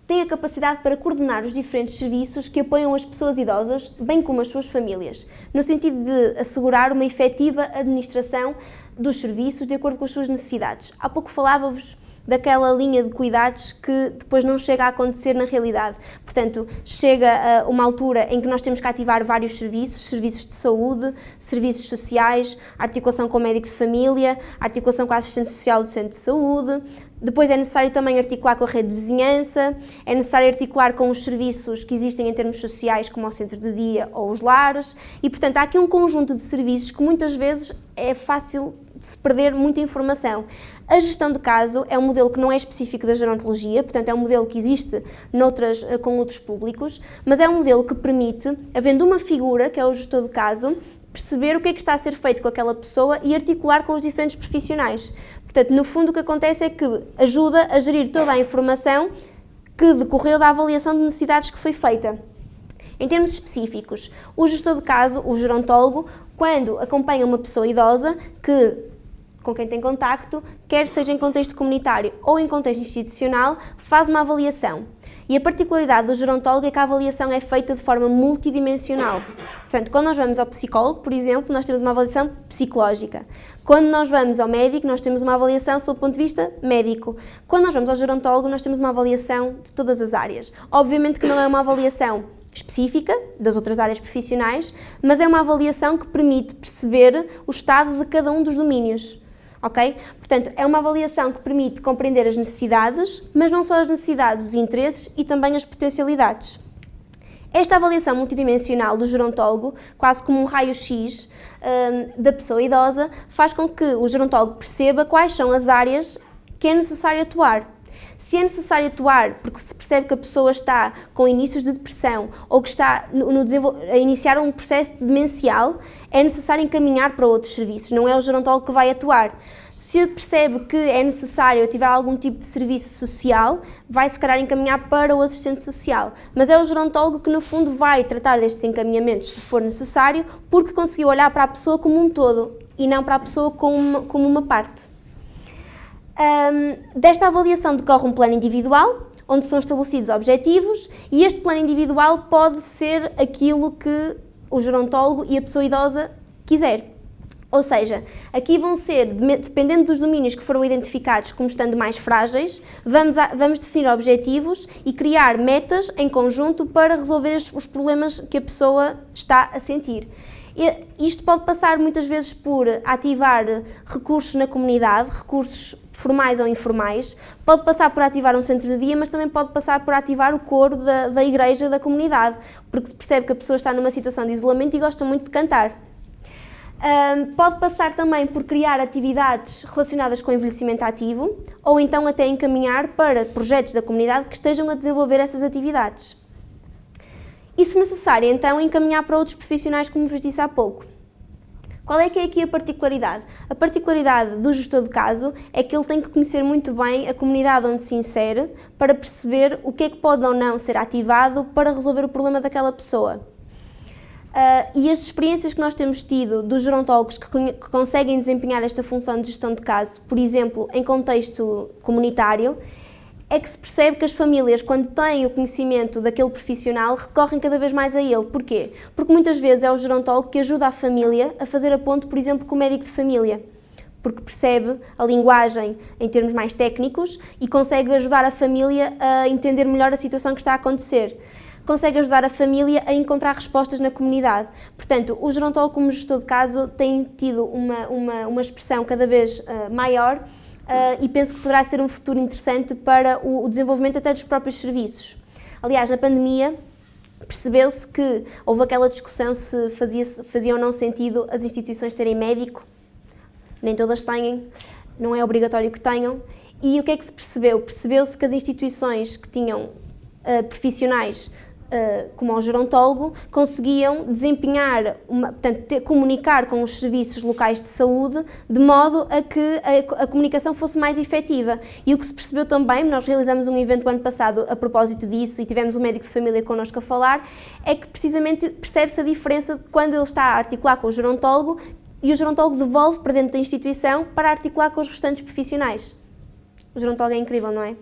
tem a capacidade para coordenar os diferentes serviços que apoiam as pessoas idosas, bem como as suas famílias, no sentido de assegurar uma efetiva administração dos serviços de acordo com as suas necessidades. Há pouco falava-vos daquela linha de cuidados que depois não chega a acontecer na realidade. Portanto, chega a uma altura em que nós temos que ativar vários serviços de saúde, serviços sociais, articulação com o médico de família, articulação com a assistente social do centro de saúde. Depois é necessário também articular com a rede de vizinhança, é necessário articular com os serviços que existem em termos sociais, como o centro de dia ou os lares, e, portanto, há aqui um conjunto de serviços que muitas vezes é fácil de se perder muita informação. A gestão de caso é um modelo que não é específico da gerontologia, portanto é um modelo que existe com outros públicos, mas é um modelo que permite, havendo uma figura, que é o gestor de caso, perceber o que é que está a ser feito com aquela pessoa e articular com os diferentes profissionais. Portanto, no fundo o que acontece é que ajuda a gerir toda a informação que decorreu da avaliação de necessidades que foi feita. Em termos específicos, o gestor de caso, o gerontólogo, quando acompanha uma pessoa idosa com quem tem contacto, quer seja em contexto comunitário ou em contexto institucional, faz uma avaliação. E a particularidade do gerontólogo é que a avaliação é feita de forma multidimensional. Portanto, quando nós vamos ao psicólogo, por exemplo, nós temos uma avaliação psicológica. Quando nós vamos ao médico, nós temos uma avaliação sob o ponto de vista médico. Quando nós vamos ao gerontólogo, nós temos uma avaliação de todas as áreas. Obviamente que não é uma avaliação específica das outras áreas profissionais, mas é uma avaliação que permite perceber o estado de cada um dos domínios. Ok? Portanto, é uma avaliação que permite compreender as necessidades, mas não só as necessidades, os interesses e também as potencialidades. Esta avaliação multidimensional do gerontólogo, quase como um raio-x da pessoa idosa, faz com que o gerontólogo perceba quais são as áreas que é necessário atuar. Se é necessário atuar porque se percebe que a pessoa está com inícios de depressão ou que está a iniciar um processo demencial, é necessário encaminhar para outros serviços, não é o gerontólogo que vai atuar. Se percebe que é necessário ativar algum tipo de serviço social, vai se calhar encaminhar para o assistente social. Mas é o gerontólogo que no fundo vai tratar destes encaminhamentos se for necessário, porque conseguiu olhar para a pessoa como um todo e não para a pessoa como uma parte. Desta avaliação decorre um plano individual, onde são estabelecidos objetivos, e este plano individual pode ser aquilo que o gerontólogo e a pessoa idosa quiser. Ou seja, aqui vão ser, dependendo dos domínios que foram identificados como estando mais frágeis, vamos definir objetivos e criar metas em conjunto para resolver os problemas que a pessoa está a sentir. Isto pode passar muitas vezes por ativar recursos na comunidade, recursos formais ou informais, pode passar por ativar um centro de dia, mas também pode passar por ativar o coro da igreja, da comunidade, porque se percebe que a pessoa está numa situação de isolamento e gosta muito de cantar. Pode passar também por criar atividades relacionadas com o envelhecimento ativo ou então até encaminhar para projetos da comunidade que estejam a desenvolver essas atividades. E, se necessário, então encaminhar para outros profissionais, como vos disse há pouco. Qual é que é aqui a particularidade? A particularidade do gestor de caso é que ele tem que conhecer muito bem a comunidade onde se insere para perceber o que é que pode ou não ser ativado para resolver o problema daquela pessoa. E as experiências que nós temos tido dos gerontólogos que conseguem desempenhar esta função de gestão de caso, por exemplo, em contexto comunitário, é que se percebe que as famílias, quando têm o conhecimento daquele profissional, recorrem cada vez mais a ele. Porquê? Porque muitas vezes é o gerontólogo que ajuda a família a fazer a ponte, por exemplo, com o médico de família, porque percebe a linguagem em termos mais técnicos e consegue ajudar a família a entender melhor a situação que está a acontecer. Consegue ajudar a família a encontrar respostas na comunidade. Portanto, o gerontólogo como gestor de caso tem tido uma expressão cada vez maior e penso que poderá ser um futuro interessante para o desenvolvimento até dos próprios serviços. Aliás, na pandemia percebeu-se que houve aquela discussão se fazia ou não sentido as instituições terem médico. Nem todas têm, não é obrigatório que tenham. E o que é que se percebeu? Percebeu-se que as instituições que tinham profissionais como o gerontólogo, conseguiam desempenhar, portanto, comunicar com os serviços locais de saúde de modo a que a comunicação fosse mais efetiva. E o que se percebeu também, nós realizamos um evento ano passado a propósito disso e tivemos um médico de família connosco a falar, é que precisamente percebe-se a diferença de quando ele está a articular com o gerontólogo e o gerontólogo devolve para dentro da instituição para articular com os restantes profissionais. O gerontólogo é incrível, não é?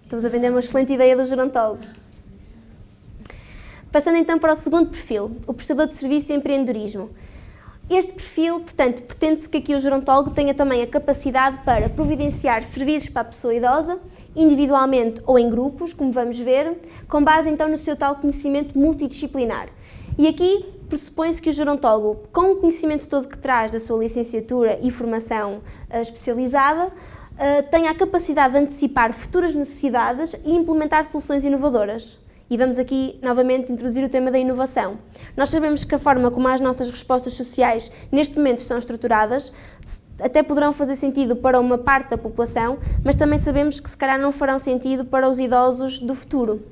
Estamos a vender uma excelente ideia do gerontólogo. Passando então para o segundo perfil, o prestador de serviço e empreendedorismo. Este perfil, portanto, pretende-se que aqui o gerontólogo tenha também a capacidade para providenciar serviços para a pessoa idosa, individualmente ou em grupos, como vamos ver, com base então no seu tal conhecimento multidisciplinar. E aqui pressupõe-se que o gerontólogo, com o conhecimento todo que traz da sua licenciatura e formação especializada, tenha a capacidade de antecipar futuras necessidades e implementar soluções inovadoras. E vamos aqui, novamente, introduzir o tema da inovação. Nós sabemos que a forma como as nossas respostas sociais neste momento estão estruturadas até poderão fazer sentido para uma parte da população, mas também sabemos que se calhar não farão sentido para os idosos do futuro.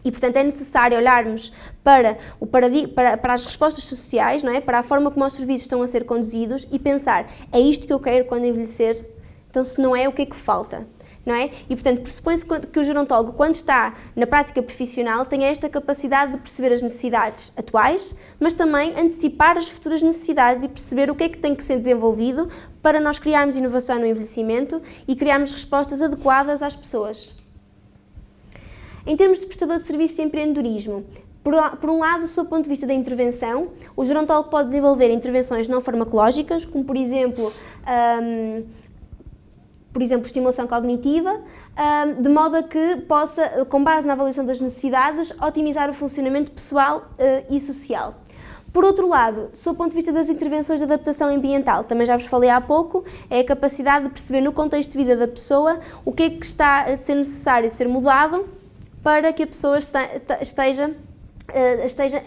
E, portanto, é necessário olharmos para as respostas sociais, não é? Para a forma como os serviços estão a ser conduzidos e pensar, é isto que eu quero quando envelhecer? Então, se não é, o que é que falta? Não é? E, portanto, pressupõe-se que o gerontólogo, quando está na prática profissional, tenha esta capacidade de perceber as necessidades atuais, mas também antecipar as futuras necessidades e perceber o que é que tem que ser desenvolvido para nós criarmos inovação no envelhecimento e criarmos respostas adequadas às pessoas. Em termos de prestador de serviço e empreendedorismo, por um lado, do seu ponto de vista da intervenção, o gerontólogo pode desenvolver intervenções não farmacológicas, como por exemplo, estimulação cognitiva, de modo a que possa, com base na avaliação das necessidades, otimizar o funcionamento pessoal e social. Por outro lado, do seu ponto de vista das intervenções de adaptação ambiental, também já vos falei há pouco, é a capacidade de perceber no contexto de vida da pessoa o que é que está a ser necessário ser mudado para que a pessoa esteja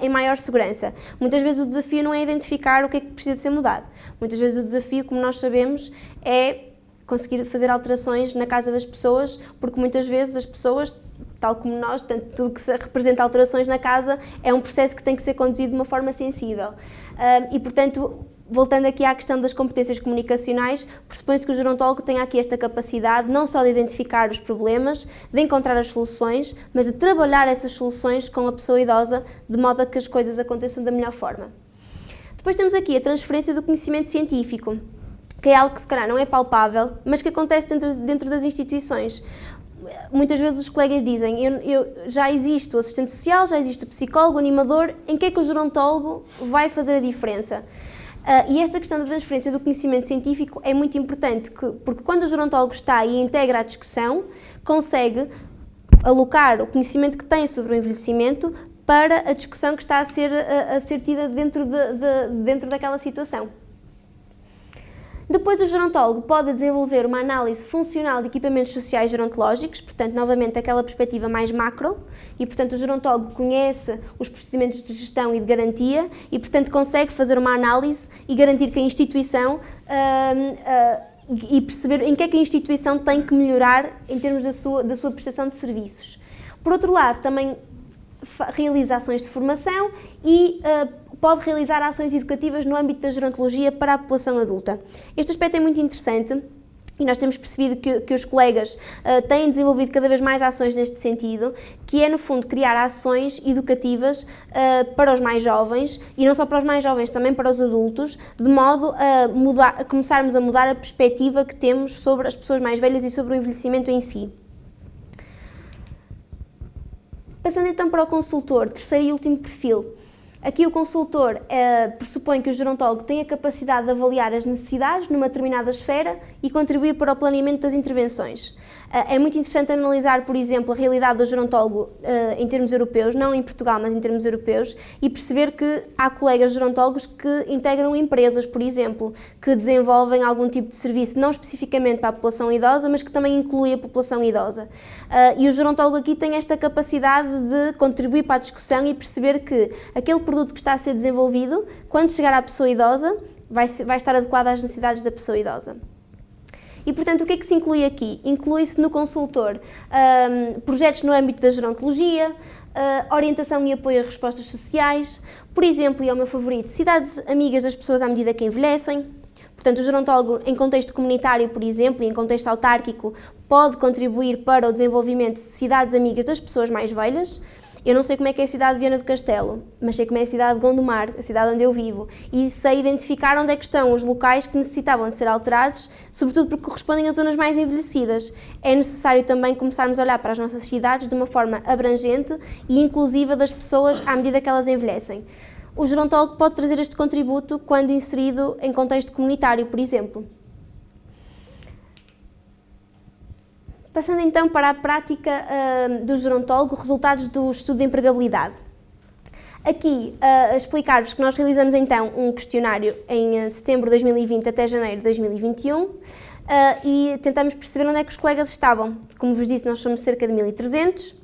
em maior segurança. Muitas vezes o desafio não é identificar o que é que precisa de ser mudado. Muitas vezes o desafio, como nós sabemos, é conseguir fazer alterações na casa das pessoas, porque muitas vezes as pessoas, tal como nós, portanto, tudo que representa alterações na casa é um processo que tem que ser conduzido de uma forma sensível. E, portanto, voltando aqui à questão das competências comunicacionais, pressupõe-se que o gerontólogo tenha aqui esta capacidade não só de identificar os problemas, de encontrar as soluções, mas de trabalhar essas soluções com a pessoa idosa, de modo a que as coisas aconteçam da melhor forma. Depois temos aqui a transferência do conhecimento científico, que é algo que se calhar não é palpável, mas que acontece dentro das instituições. muitas vezes os colegas dizem, já existe o assistente social, já existe o psicólogo, o animador, em que é que o gerontólogo vai fazer a diferença? E esta questão da transferência do conhecimento científico é muito importante, porque quando o gerontólogo está e integra a discussão, consegue alocar o conhecimento que tem sobre o envelhecimento para a discussão que está a ser tida dentro daquela situação. Depois o gerontólogo pode desenvolver uma análise funcional de equipamentos sociais gerontológicos, portanto, novamente, aquela perspectiva mais macro, e, portanto, o gerontólogo conhece os procedimentos de gestão e de garantia e, portanto, consegue fazer uma análise e garantir que a instituição e perceber em que é que a instituição tem que melhorar em termos da sua prestação de serviços. Por outro lado, também realiza ações de formação e pode realizar ações educativas no âmbito da gerontologia para a população adulta. Este aspecto é muito interessante e nós temos percebido que os colegas têm desenvolvido cada vez mais ações neste sentido, que é, no fundo, criar ações educativas para os mais jovens, e não só para os mais jovens, também para os adultos, de modo a começarmos a mudar a perspectiva que temos sobre as pessoas mais velhas e sobre o envelhecimento em si. Passando então para o consultor, terceiro e último perfil. Aqui o consultor pressupõe que o gerontólogo tem a capacidade de avaliar as necessidades numa determinada esfera e contribuir para o planeamento das intervenções. É muito interessante analisar, por exemplo, a realidade do gerontólogo em termos europeus, não em Portugal, mas em termos europeus, e perceber que há colegas gerontólogos que integram empresas, por exemplo, que desenvolvem algum tipo de serviço, não especificamente para a população idosa, mas que também inclui a população idosa. E o gerontólogo aqui tem esta capacidade de contribuir para a discussão e perceber que aquele produto que está a ser desenvolvido, quando chegar à pessoa idosa, vai estar adequado às necessidades da pessoa idosa. E, portanto, o que é que se inclui aqui? Inclui-se no consultor projetos no âmbito da gerontologia, orientação e apoio a respostas sociais, por exemplo, e é o meu favorito, cidades amigas das pessoas à medida que envelhecem. Portanto, o gerontólogo, em contexto comunitário, por exemplo, e em contexto autárquico, pode contribuir para o desenvolvimento de cidades amigas das pessoas mais velhas. Eu não sei como é que é a cidade de Viana do Castelo, mas sei como é a cidade de Gondomar, a cidade onde eu vivo, e sei identificar onde é que estão os locais que necessitavam de ser alterados, sobretudo porque correspondem às zonas mais envelhecidas. É necessário também começarmos a olhar para as nossas cidades de uma forma abrangente e inclusiva das pessoas à medida que elas envelhecem. O gerontólogo pode trazer este contributo quando inserido em contexto comunitário, por exemplo. Passando então para a prática do gerontólogo, resultados do estudo de empregabilidade. Aqui, a explicar-vos que nós realizamos então um questionário em setembro de 2020 até janeiro de 2021 e tentamos perceber onde é que os colegas estavam. Como vos disse, nós somos cerca de 1.300,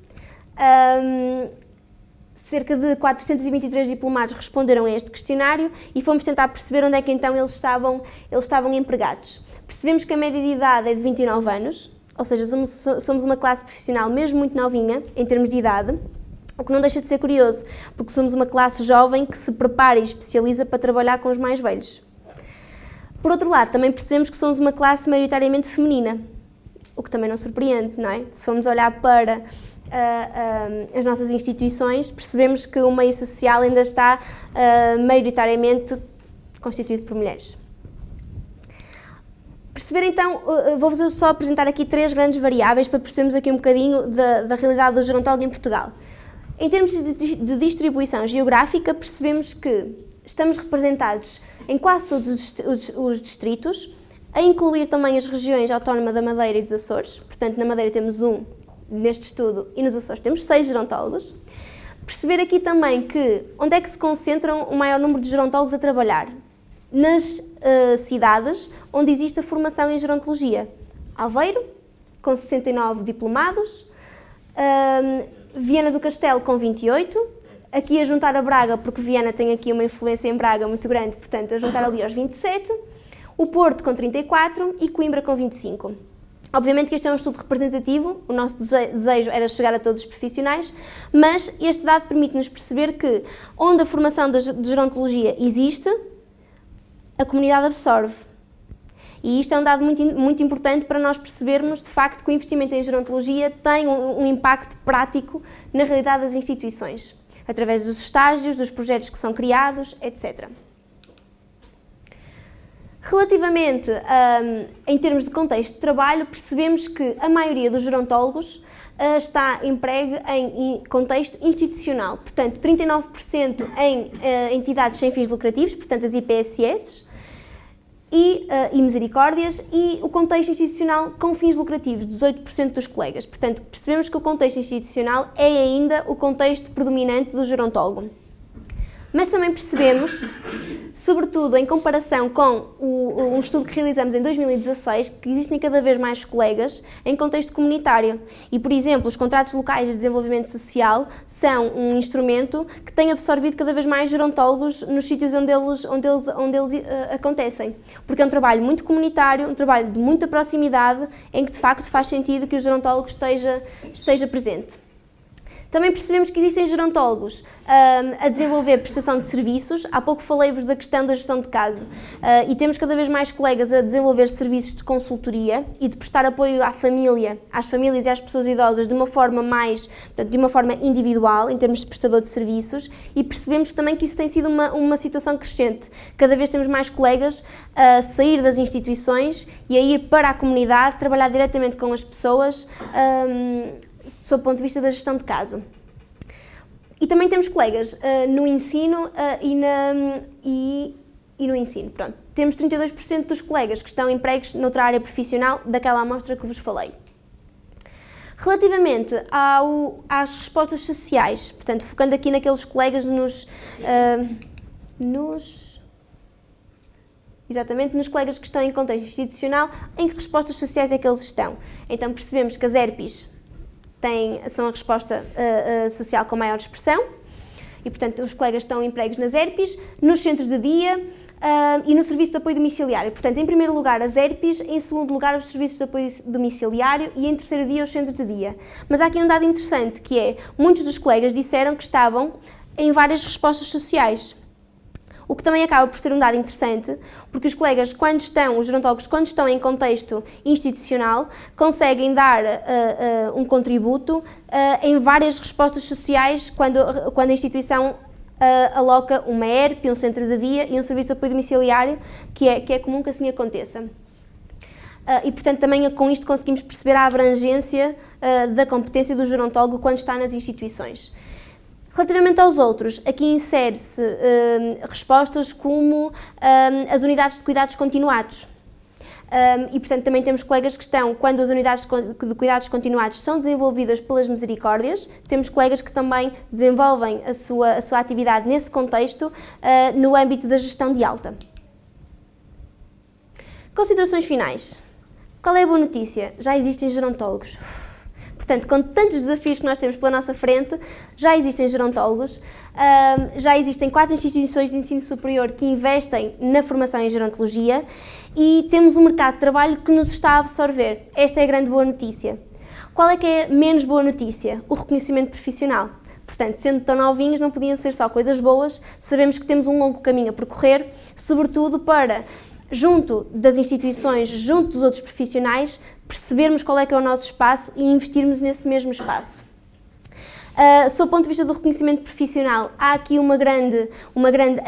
cerca de 423 diplomados responderam a este questionário e fomos tentar perceber onde é que então eles estavam empregados. Percebemos que a média de idade é de 29 anos, ou seja, somos uma classe profissional mesmo muito novinha, em termos de idade, o que não deixa de ser curioso, porque somos uma classe jovem que se prepara e especializa para trabalhar com os mais velhos. Por outro lado, também percebemos que somos uma classe maioritariamente feminina, o que também não surpreende, não é? Se formos olhar para as nossas instituições, percebemos que o meio social ainda está maioritariamente constituído por mulheres. Perceber então, vou-vos só apresentar aqui 3 grandes variáveis para percebermos aqui um bocadinho da realidade do gerontólogo em Portugal. Em termos de distribuição geográfica, percebemos que estamos representados em quase todos os distritos, a incluir também as regiões autónomas da Madeira e dos Açores. Portanto, na Madeira temos 1 neste estudo e nos Açores temos 6 gerontólogos. Perceber aqui também que onde é que se concentram o maior número de gerontólogos a trabalhar? Nas cidades onde existe a formação em gerontologia. Aveiro, com 69 diplomados, Viana do Castelo, com 28, aqui a juntar a Braga, porque Viana tem aqui uma influência em Braga muito grande, portanto, a juntar ali aos 27, o Porto, com 34 e Coimbra, com 25. Obviamente que este é um estudo representativo, o nosso desejo era chegar a todos os profissionais, mas este dado permite-nos perceber que onde a formação de gerontologia existe, a comunidade absorve. E isto é um dado muito importante para nós percebermos, de facto, que o investimento em gerontologia tem um impacto prático na realidade das instituições, através dos estágios, dos projetos que são criados, etc. Relativamente, em termos de contexto de trabalho, percebemos que a maioria dos gerontólogos está empregue em contexto institucional, portanto 39% em entidades sem fins lucrativos, portanto as IPSS e misericórdias, e o contexto institucional com fins lucrativos, 18% dos colegas. Portanto, percebemos que o contexto institucional é ainda o contexto predominante do gerontólogo. Mas também percebemos, sobretudo em comparação com um estudo que realizamos em 2016, que existem cada vez mais colegas em contexto comunitário. E, por exemplo, os contratos locais de desenvolvimento social são um instrumento que tem absorvido cada vez mais gerontólogos nos sítios onde eles acontecem. Porque é um trabalho muito comunitário, um trabalho de muita proximidade, em que de facto faz sentido que o gerontólogo esteja presente. Também percebemos que existem gerontólogos a desenvolver prestação de serviços. Há pouco falei-vos da questão da gestão de caso e temos cada vez mais colegas a desenvolver serviços de consultoria e de prestar apoio à família, às famílias e às pessoas idosas de uma forma de uma forma individual, em termos de prestador de serviços, e percebemos também que isso tem sido uma situação crescente. Cada vez temos mais colegas a sair das instituições e a ir para a comunidade, trabalhar diretamente com as pessoas, sob o ponto de vista da gestão de caso. E também temos colegas no ensino e no ensino. Pronto. Temos 32% dos colegas que estão empregos noutra área profissional daquela amostra que vos falei. Relativamente às respostas sociais, portanto, focando aqui naqueles colegas nos colegas que estão em contexto institucional, em que respostas sociais é que eles estão? Então percebemos que as ERPs são a resposta social com maior expressão e, portanto, os colegas estão empregos nas ERPs, nos centros de dia e no serviço de apoio domiciliário. Portanto, em primeiro lugar as ERPs, em segundo lugar os serviços de apoio domiciliário e em terceiro dia os centros de dia. Mas há aqui um dado interessante, que é, muitos dos colegas disseram que estavam em várias respostas sociais. O que também acaba por ser um dado interessante, porque os colegas, os gerontólogos, quando estão em contexto institucional, conseguem dar um contributo em várias respostas sociais quando a instituição aloca uma ERP, um centro de dia e um serviço de apoio domiciliário, que é comum que assim aconteça. E, portanto, também com isto conseguimos perceber a abrangência da competência do gerontólogo quando está nas instituições. Relativamente aos outros, aqui insere-se respostas como as unidades de cuidados continuados. E, portanto, também temos colegas que estão, quando as unidades de cuidados continuados são desenvolvidas pelas misericórdias, temos colegas que também desenvolvem a sua atividade nesse contexto, no âmbito da gestão de alta. Considerações finais. Qual é a boa notícia? Já existem gerontólogos. Portanto, com tantos desafios que nós temos pela nossa frente, já existem gerontólogos, já existem 4 instituições de ensino superior que investem na formação em gerontologia e temos um mercado de trabalho que nos está a absorver. Esta é a grande boa notícia. Qual é que é a menos boa notícia? O reconhecimento profissional. Portanto, sendo tão novinhos, não podiam ser só coisas boas, sabemos que temos um longo caminho a percorrer, sobretudo para, junto das instituições, junto dos outros profissionais, percebermos qual é que é o nosso espaço e investirmos nesse mesmo espaço. Sob o ponto de vista do reconhecimento profissional, há aqui uma grande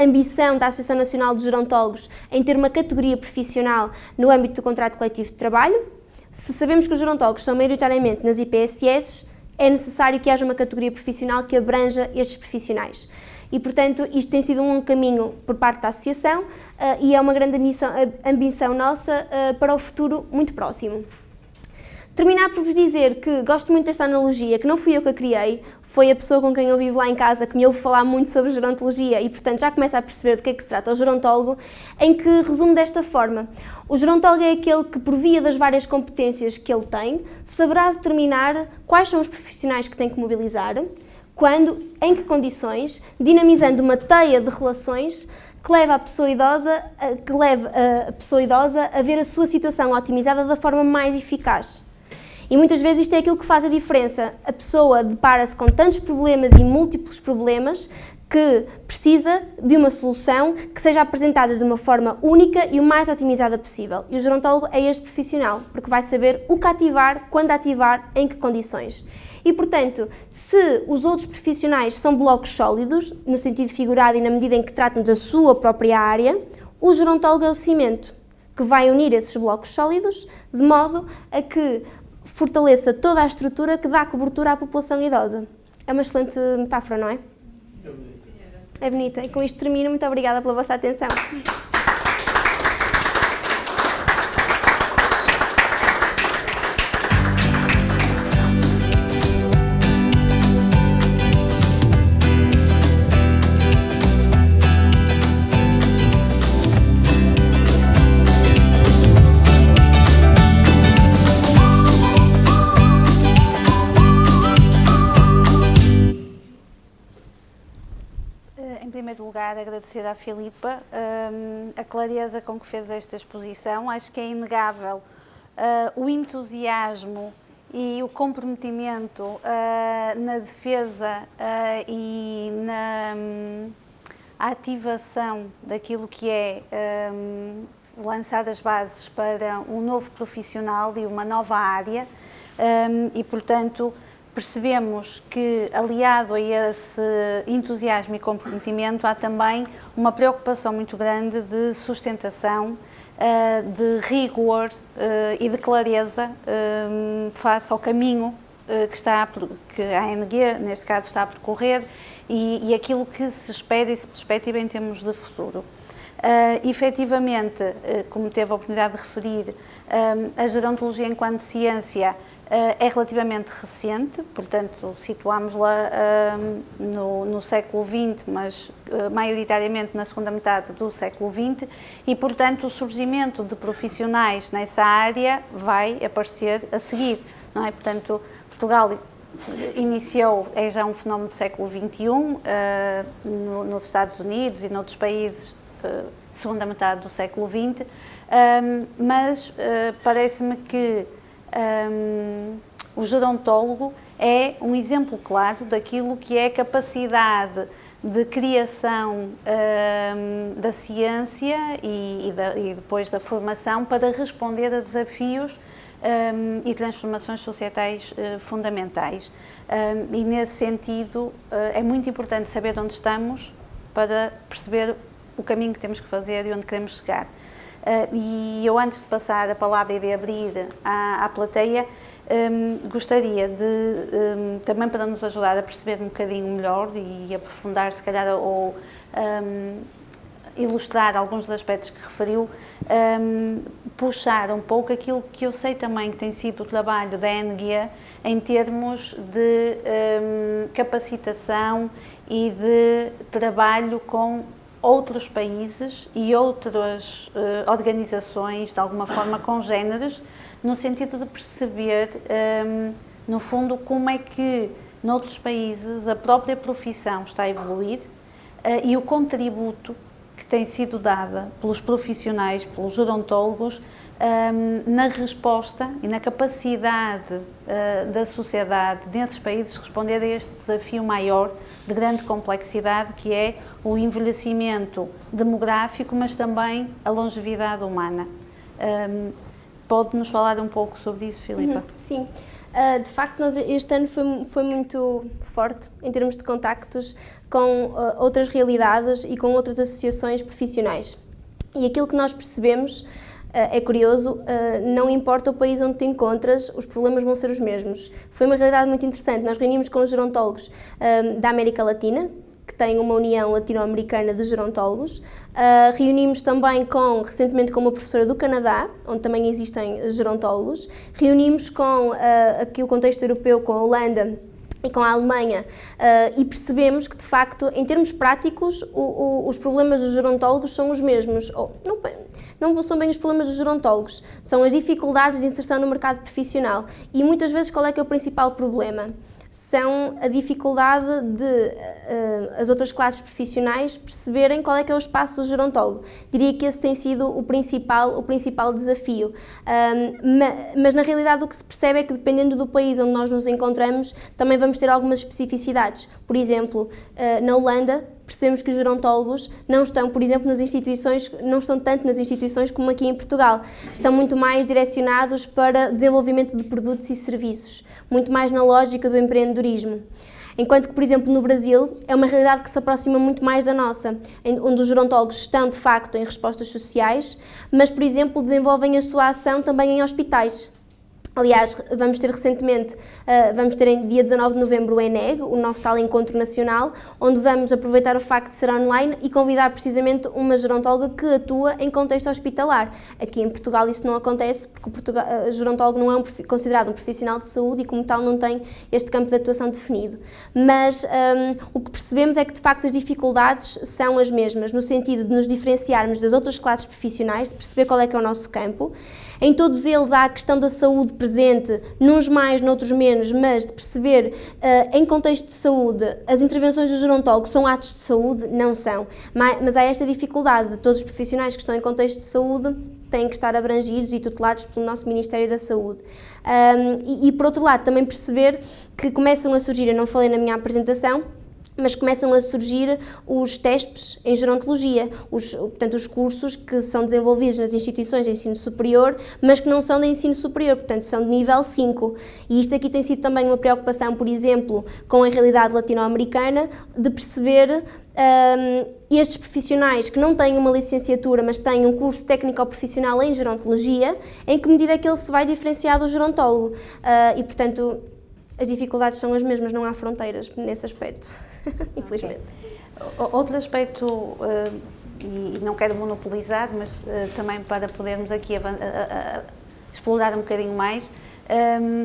ambição da Associação Nacional dos Gerontólogos em ter uma categoria profissional no âmbito do contrato coletivo de trabalho. Se sabemos que os gerontólogos são maioritariamente nas IPSS, é necessário que haja uma categoria profissional que abranja estes profissionais. E, portanto, isto tem sido um caminho por parte da Associação e é uma grande ambição nossa para o futuro muito próximo. Terminar por vos dizer que gosto muito desta analogia, que não fui eu que a criei, foi a pessoa com quem eu vivo lá em casa que me ouve falar muito sobre gerontologia e, portanto, já começa a perceber do que é que se trata o gerontólogo, em que resume desta forma. O gerontólogo é aquele que, por via das várias competências que ele tem, saberá determinar quais são os profissionais que tem que mobilizar, quando, em que condições, dinamizando uma teia de relações que leva a pessoa idosa a ver a sua situação otimizada da forma mais eficaz. E muitas vezes isto é aquilo que faz a diferença. A pessoa depara-se com tantos problemas e múltiplos problemas que precisa de uma solução que seja apresentada de uma forma única e o mais otimizada possível. E o gerontólogo é este profissional, porque vai saber o que ativar, quando ativar, em que condições. E, portanto, se os outros profissionais são blocos sólidos, no sentido figurado e na medida em que tratam da sua própria área, o gerontólogo é o cimento. que vai unir esses blocos sólidos, de modo a que fortaleça toda a estrutura que dá cobertura à população idosa. É uma excelente metáfora, não é? É bonita. E com isto termino. Muito obrigada pela vossa atenção. Em primeiro lugar, agradecer à Filipa a clareza com que fez esta exposição. Acho que é inegável o entusiasmo e o comprometimento na defesa e na ativação daquilo que é lançar as bases para um novo profissional e uma nova área e, portanto, percebemos que, aliado a esse entusiasmo e comprometimento, há também uma preocupação muito grande de sustentação, de rigor e de clareza face ao caminho que a ANG, neste caso, está a percorrer e aquilo que se espera e se perspectiva em termos de futuro. Efetivamente, como teve a oportunidade de referir, a gerontologia enquanto ciência é relativamente recente, portanto, situámos-la no século XX, mas maioritariamente na segunda metade do século XX, e, portanto, o surgimento de profissionais nessa área vai aparecer a seguir, não é? Portanto, Portugal iniciou, é já um fenómeno do século XXI, nos Estados Unidos e noutros países, segunda metade do século XX, mas parece-me que o gerontólogo é um exemplo claro daquilo que é a capacidade de criação da ciência e depois da formação para responder a desafios e transformações societais fundamentais. E nesse sentido é muito importante saber onde estamos para perceber o caminho que temos que fazer e onde queremos chegar. E eu, antes de passar a palavra e de abrir à plateia, gostaria de, também para nos ajudar a perceber um bocadinho melhor e aprofundar, se calhar, ou ilustrar alguns dos aspectos que referiu, puxar um pouco aquilo que eu sei também que tem sido o trabalho da ANG em termos de capacitação e de trabalho com outros países e outras organizações, de alguma forma congêneres, no sentido de perceber, no fundo, como é que, noutros países, a própria profissão está a evoluir e o contributo que tem sido dado pelos profissionais, pelos gerontólogos, na resposta e na capacidade da sociedade desses países responder a este desafio maior de grande complexidade, que é o envelhecimento demográfico, mas também a longevidade humana. Pode-nos falar um pouco sobre isso, Filipa? Sim. De facto, este ano foi muito forte em termos de contactos com outras realidades e com outras associações profissionais. E aquilo que nós percebemos é curioso, não importa o país onde te encontras, os problemas vão ser os mesmos. Foi uma realidade muito interessante. Nós reunimos com os gerontólogos da América Latina, que tem uma união latino-americana de gerontólogos. Reunimos também recentemente com uma professora do Canadá, onde também existem gerontólogos. Reunimos com aqui o contexto europeu, com a Holanda e com a Alemanha, e percebemos que, de facto, em termos práticos, os problemas dos gerontólogos são os mesmos. Não são bem os problemas dos gerontólogos, são as dificuldades de inserção no mercado profissional. E muitas vezes qual é que é o principal problema? São a dificuldade de as outras classes profissionais perceberem qual é que é o espaço do gerontólogo. Diria que esse tem sido o principal desafio. Mas na realidade o que se percebe é que, dependendo do país onde nós nos encontramos, também vamos ter algumas especificidades. Por exemplo, na Holanda, percebemos que os gerontólogos não estão, por exemplo, não estão tanto nas instituições como aqui em Portugal. Estão muito mais direcionados para desenvolvimento de produtos e serviços, muito mais na lógica do empreendedorismo. Enquanto que, por exemplo, no Brasil, é uma realidade que se aproxima muito mais da nossa, onde os gerontólogos estão, de facto, em respostas sociais, mas, por exemplo, desenvolvem a sua ação também em hospitais. Aliás, vamos ter recentemente, em dia 19 de novembro, o ENEG, o nosso tal encontro nacional, onde vamos aproveitar o facto de ser online e convidar precisamente uma gerontóloga que atua em contexto hospitalar. Aqui em Portugal isso não acontece, porque o gerontólogo não é considerado um profissional de saúde e, como tal, não tem este campo de atuação definido. Mas o que percebemos é que, de facto, as dificuldades são as mesmas, no sentido de nos diferenciarmos das outras classes profissionais, de perceber qual é que é o nosso campo. Em todos eles há a questão da saúde presente, nos mais, noutros menos, mas de perceber, em contexto de saúde, as intervenções do gerontólogo são atos de saúde? Não são. Mas há esta dificuldade de todos os profissionais que estão em contexto de saúde têm que estar abrangidos e tutelados pelo nosso Ministério da Saúde. E por outro lado, também perceber que começam a surgir, eu não falei na minha apresentação, mas começam a surgir os TESPs em gerontologia, portanto, os cursos que são desenvolvidos nas instituições de ensino superior, mas que não são de ensino superior, portanto, são de nível 5. E isto aqui tem sido também uma preocupação, por exemplo, com a realidade latino-americana, de perceber estes profissionais que não têm uma licenciatura, mas têm um curso técnico-profissional em gerontologia, em que medida é que ele se vai diferenciar do gerontólogo. E, portanto, as dificuldades são as mesmas, não há fronteiras nesse aspecto, infelizmente. Okay. Outro aspecto, e não quero monopolizar, mas também para podermos aqui explorar um bocadinho mais,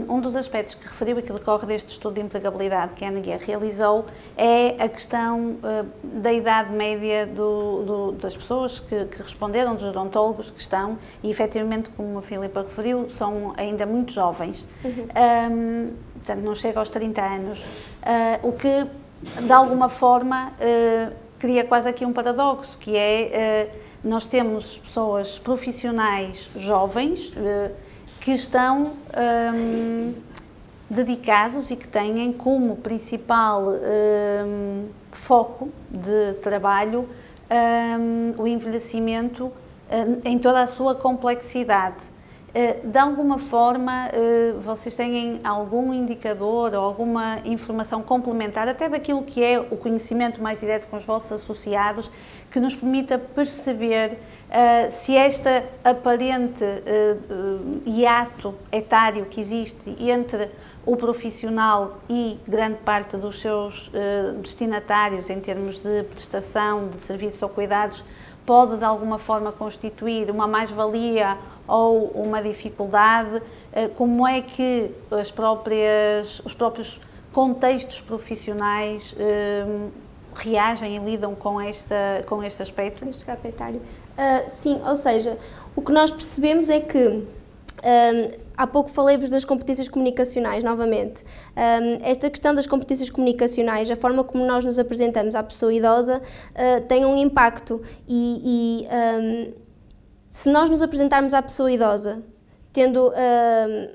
um dos aspectos que referiu e que decorre deste estudo de empregabilidade que a ANEGUIA realizou é a questão da idade média das pessoas que responderam, dos gerontólogos que estão, e efetivamente, como a Filipa referiu, são ainda muito jovens. Portanto, não chega aos 30 anos, o que, de alguma forma, cria quase aqui um paradoxo, que é, nós temos pessoas profissionais jovens que estão dedicados e que têm como principal foco de trabalho o envelhecimento em toda a sua complexidade. De alguma forma, vocês têm algum indicador ou alguma informação complementar, até daquilo que é o conhecimento mais direto com os vossos associados, que nos permita perceber se esta aparente hiato etário que existe entre o profissional e grande parte dos seus destinatários em termos de prestação de serviços ou cuidados pode de alguma forma constituir uma mais-valia ou uma dificuldade? Como é que os próprios contextos profissionais reagem e lidam com este aspecto? Este gap etário. Sim, ou seja, o que nós percebemos é que, há pouco falei-vos das competências comunicacionais, novamente. Esta questão das competências comunicacionais, a forma como nós nos apresentamos à pessoa idosa, tem um impacto e se nós nos apresentarmos à pessoa idosa, tendo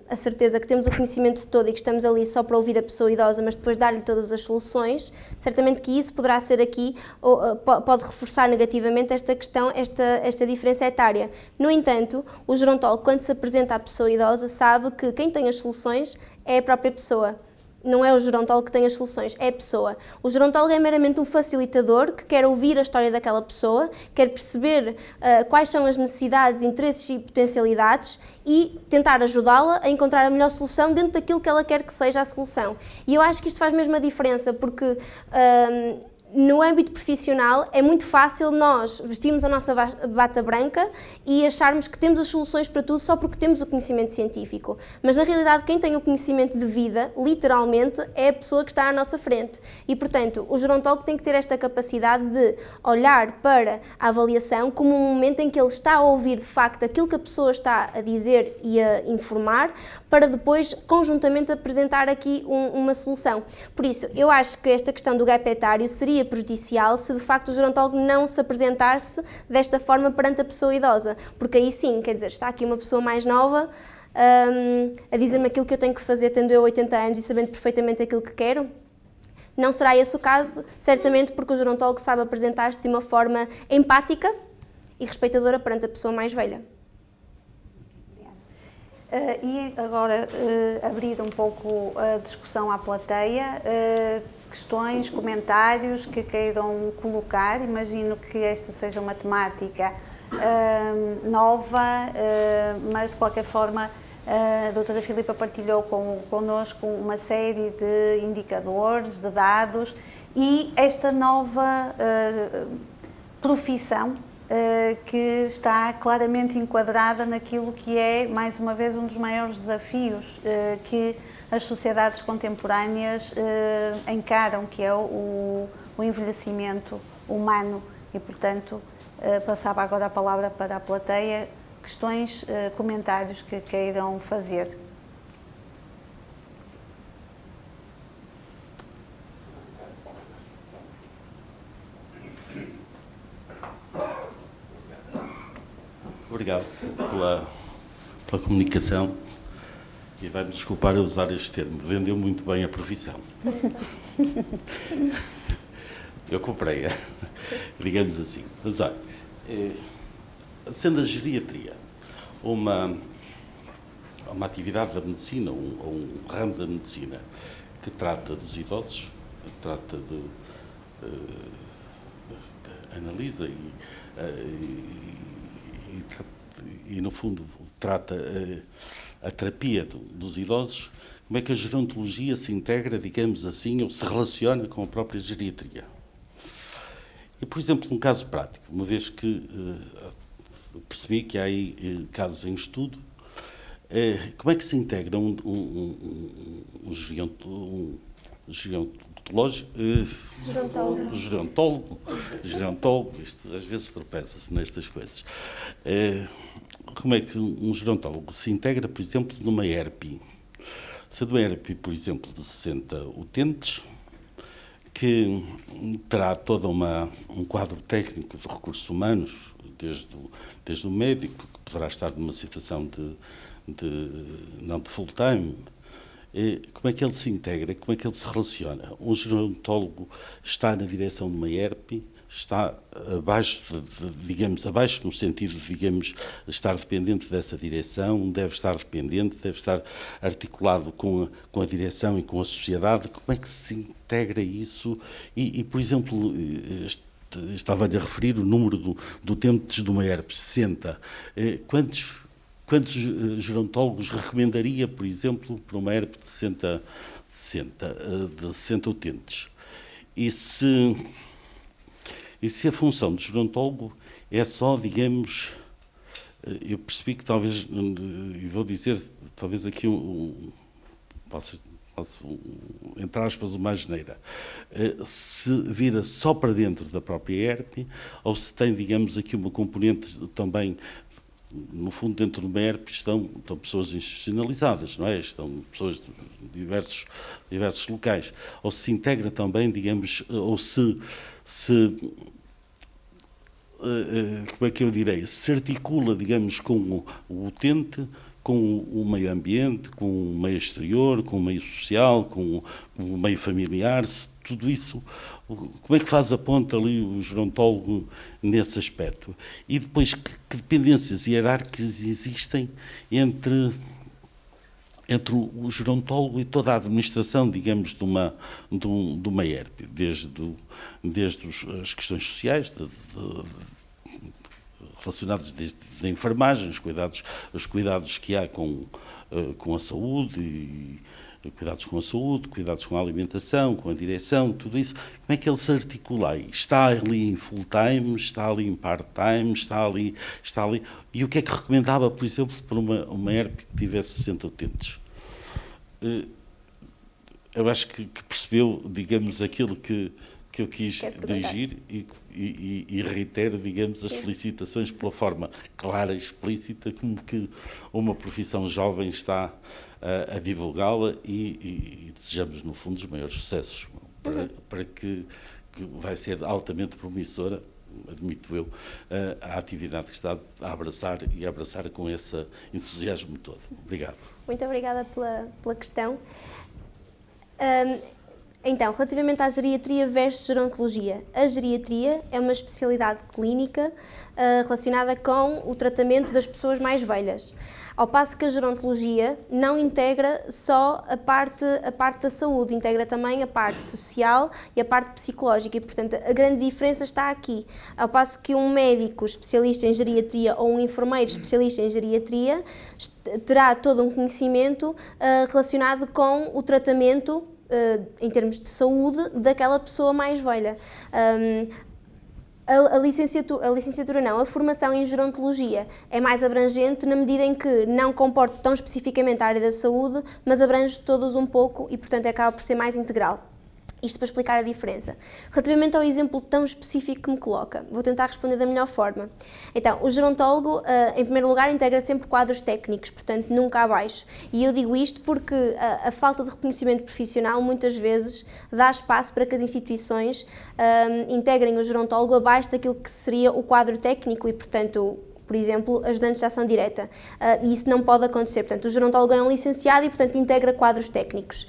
a certeza que temos o conhecimento todo e que estamos ali só para ouvir a pessoa idosa, mas depois dar-lhe todas as soluções, certamente que isso poderá ser aqui, pode reforçar negativamente esta questão, esta diferença etária. No entanto, o gerontólogo, quando se apresenta à pessoa idosa, sabe que quem tem as soluções é a própria pessoa. Não é o gerontólogo que tem as soluções, é a pessoa. O gerontólogo é meramente um facilitador que quer ouvir a história daquela pessoa, quer perceber quais são as necessidades, interesses e potencialidades e tentar ajudá-la a encontrar a melhor solução dentro daquilo que ela quer que seja a solução. E eu acho que isto faz mesmo a diferença, porque no âmbito profissional é muito fácil nós vestirmos a nossa bata branca e acharmos que temos as soluções para tudo só porque temos o conhecimento científico. Mas na realidade quem tem o conhecimento de vida, literalmente, é a pessoa que está à nossa frente. E portanto, o gerontólogo tem que ter esta capacidade de olhar para a avaliação como um momento em que ele está a ouvir de facto aquilo que a pessoa está a dizer e a informar, para depois conjuntamente apresentar aqui uma solução. Por isso, eu acho que esta questão do gap etário seria prejudicial se de facto o gerontólogo não se apresentasse desta forma perante a pessoa idosa, porque aí sim, quer dizer, está aqui uma pessoa mais nova a dizer-me aquilo que eu tenho que fazer tendo eu 80 anos e sabendo perfeitamente aquilo que quero. Não será esse o caso, certamente porque o gerontólogo sabe apresentar-se de uma forma empática e respeitadora perante a pessoa mais velha. E agora abrir um pouco a discussão à plateia. questões, comentários que queiram colocar. Imagino que esta seja uma temática nova, mas de qualquer forma a doutora Filipa partilhou connosco uma série de indicadores, de dados, e esta nova profissão que está claramente enquadrada naquilo que é, mais uma vez, um dos maiores desafios que as sociedades contemporâneas encaram, que é o envelhecimento humano. E, portanto, passava agora a palavra para a plateia, questões, comentários que queiram fazer. Obrigado pela comunicação, e vai-me desculpar eu usar este termo, vendeu muito bem a profissão. Eu comprei-a, digamos assim. Mas olha, sendo a geriatria uma atividade da medicina, ou um ramo da medicina que trata dos idosos, trata analisa e, no fundo, trata a terapia dos idosos, como é que a gerontologia se integra, digamos assim, ou se relaciona com a própria geriatria? E, por exemplo, um caso prático, uma vez que percebi que há aí casos em estudo, como é que se integra um gerontólogo, isto às vezes tropeça-se nestas coisas. Como é que um gerontólogo se integra, por exemplo, numa ERP? Se uma ERP, por exemplo, de 60 utentes, que terá todo um quadro técnico de recursos humanos, desde o médico, que poderá estar numa situação não de full-time. Como é que ele se integra? Como é que ele se relaciona? Um gerontólogo está na direção de uma ERP, está abaixo, digamos, abaixo no sentido de, digamos, estar dependente dessa direção, deve estar dependente, deve estar articulado com a direção e com a sociedade. Como é que se integra isso? E por exemplo, estava-lhe a referir o número do utentes de uma ERP, 60. Quantos gerontólogos recomendaria, por exemplo, para uma ERP de 60 utentes? E se a função de gerontólogo é só, digamos, eu percebi que talvez, e vou dizer, talvez aqui posso entre aspas, uma asneira, se vira só para dentro da própria ERP, ou se tem, digamos, aqui uma componente também. No fundo, dentro de uma ERP estão pessoas institucionalizadas, não é? Estão pessoas de diversos locais. Ou se integra também, digamos, ou como é que eu direi? Se articula, digamos, com o utente, com o meio ambiente, com o meio exterior, com o meio social, com o meio familiar, tudo isso, como é que faz a ponta ali o gerontólogo nesse aspecto? E depois, que dependências hierárquicas existem entre o gerontólogo e toda a administração, digamos, de uma ERP, desde as questões sociais, relacionadas desde a enfermagem, os cuidados que há com a saúde, cuidados com a saúde, cuidados com a alimentação, com a direção, tudo isso. Como é que ele se articula aí? Está ali em full-time, está ali em part-time, está ali. E o que é que recomendava, por exemplo, para uma ERP que tivesse 60 utentes? Eu acho que percebeu, digamos, aquilo que eu quis dirigir e reitero, digamos, as felicitações pela forma clara e explícita como que uma profissão jovem está a divulgá-la e desejamos, no fundo, os maiores sucessos para que vai ser altamente promissora, admito eu, a atividade que está a abraçar com esse entusiasmo todo. Obrigado. Muito obrigada pela questão. Então, relativamente à geriatria versus gerontologia, a geriatria é uma especialidade clínica relacionada com o tratamento das pessoas mais velhas, ao passo que a gerontologia não integra só a parte da saúde, integra também a parte social e a parte psicológica e, portanto, a grande diferença está aqui. Ao passo que um médico especialista em geriatria ou um enfermeiro especialista em geriatria terá todo um conhecimento relacionado com o tratamento em termos de saúde daquela pessoa mais velha. A formação em gerontologia é mais abrangente na medida em que não comporta tão especificamente a área da saúde, mas abrange todos um pouco e, portanto, acaba por ser mais integral. Isto para explicar a diferença. Relativamente ao exemplo tão específico que me coloca, vou tentar responder da melhor forma. Então, o gerontólogo, em primeiro lugar, integra sempre quadros técnicos, portanto, nunca abaixo. E eu digo isto porque a falta de reconhecimento profissional, muitas vezes, dá espaço para que as instituições integrem o gerontólogo abaixo daquilo que seria o quadro técnico e, portanto, por exemplo, ajudantes de ação direta, e isso não pode acontecer. Portanto, o gerontólogo é um licenciado e, portanto, integra quadros técnicos.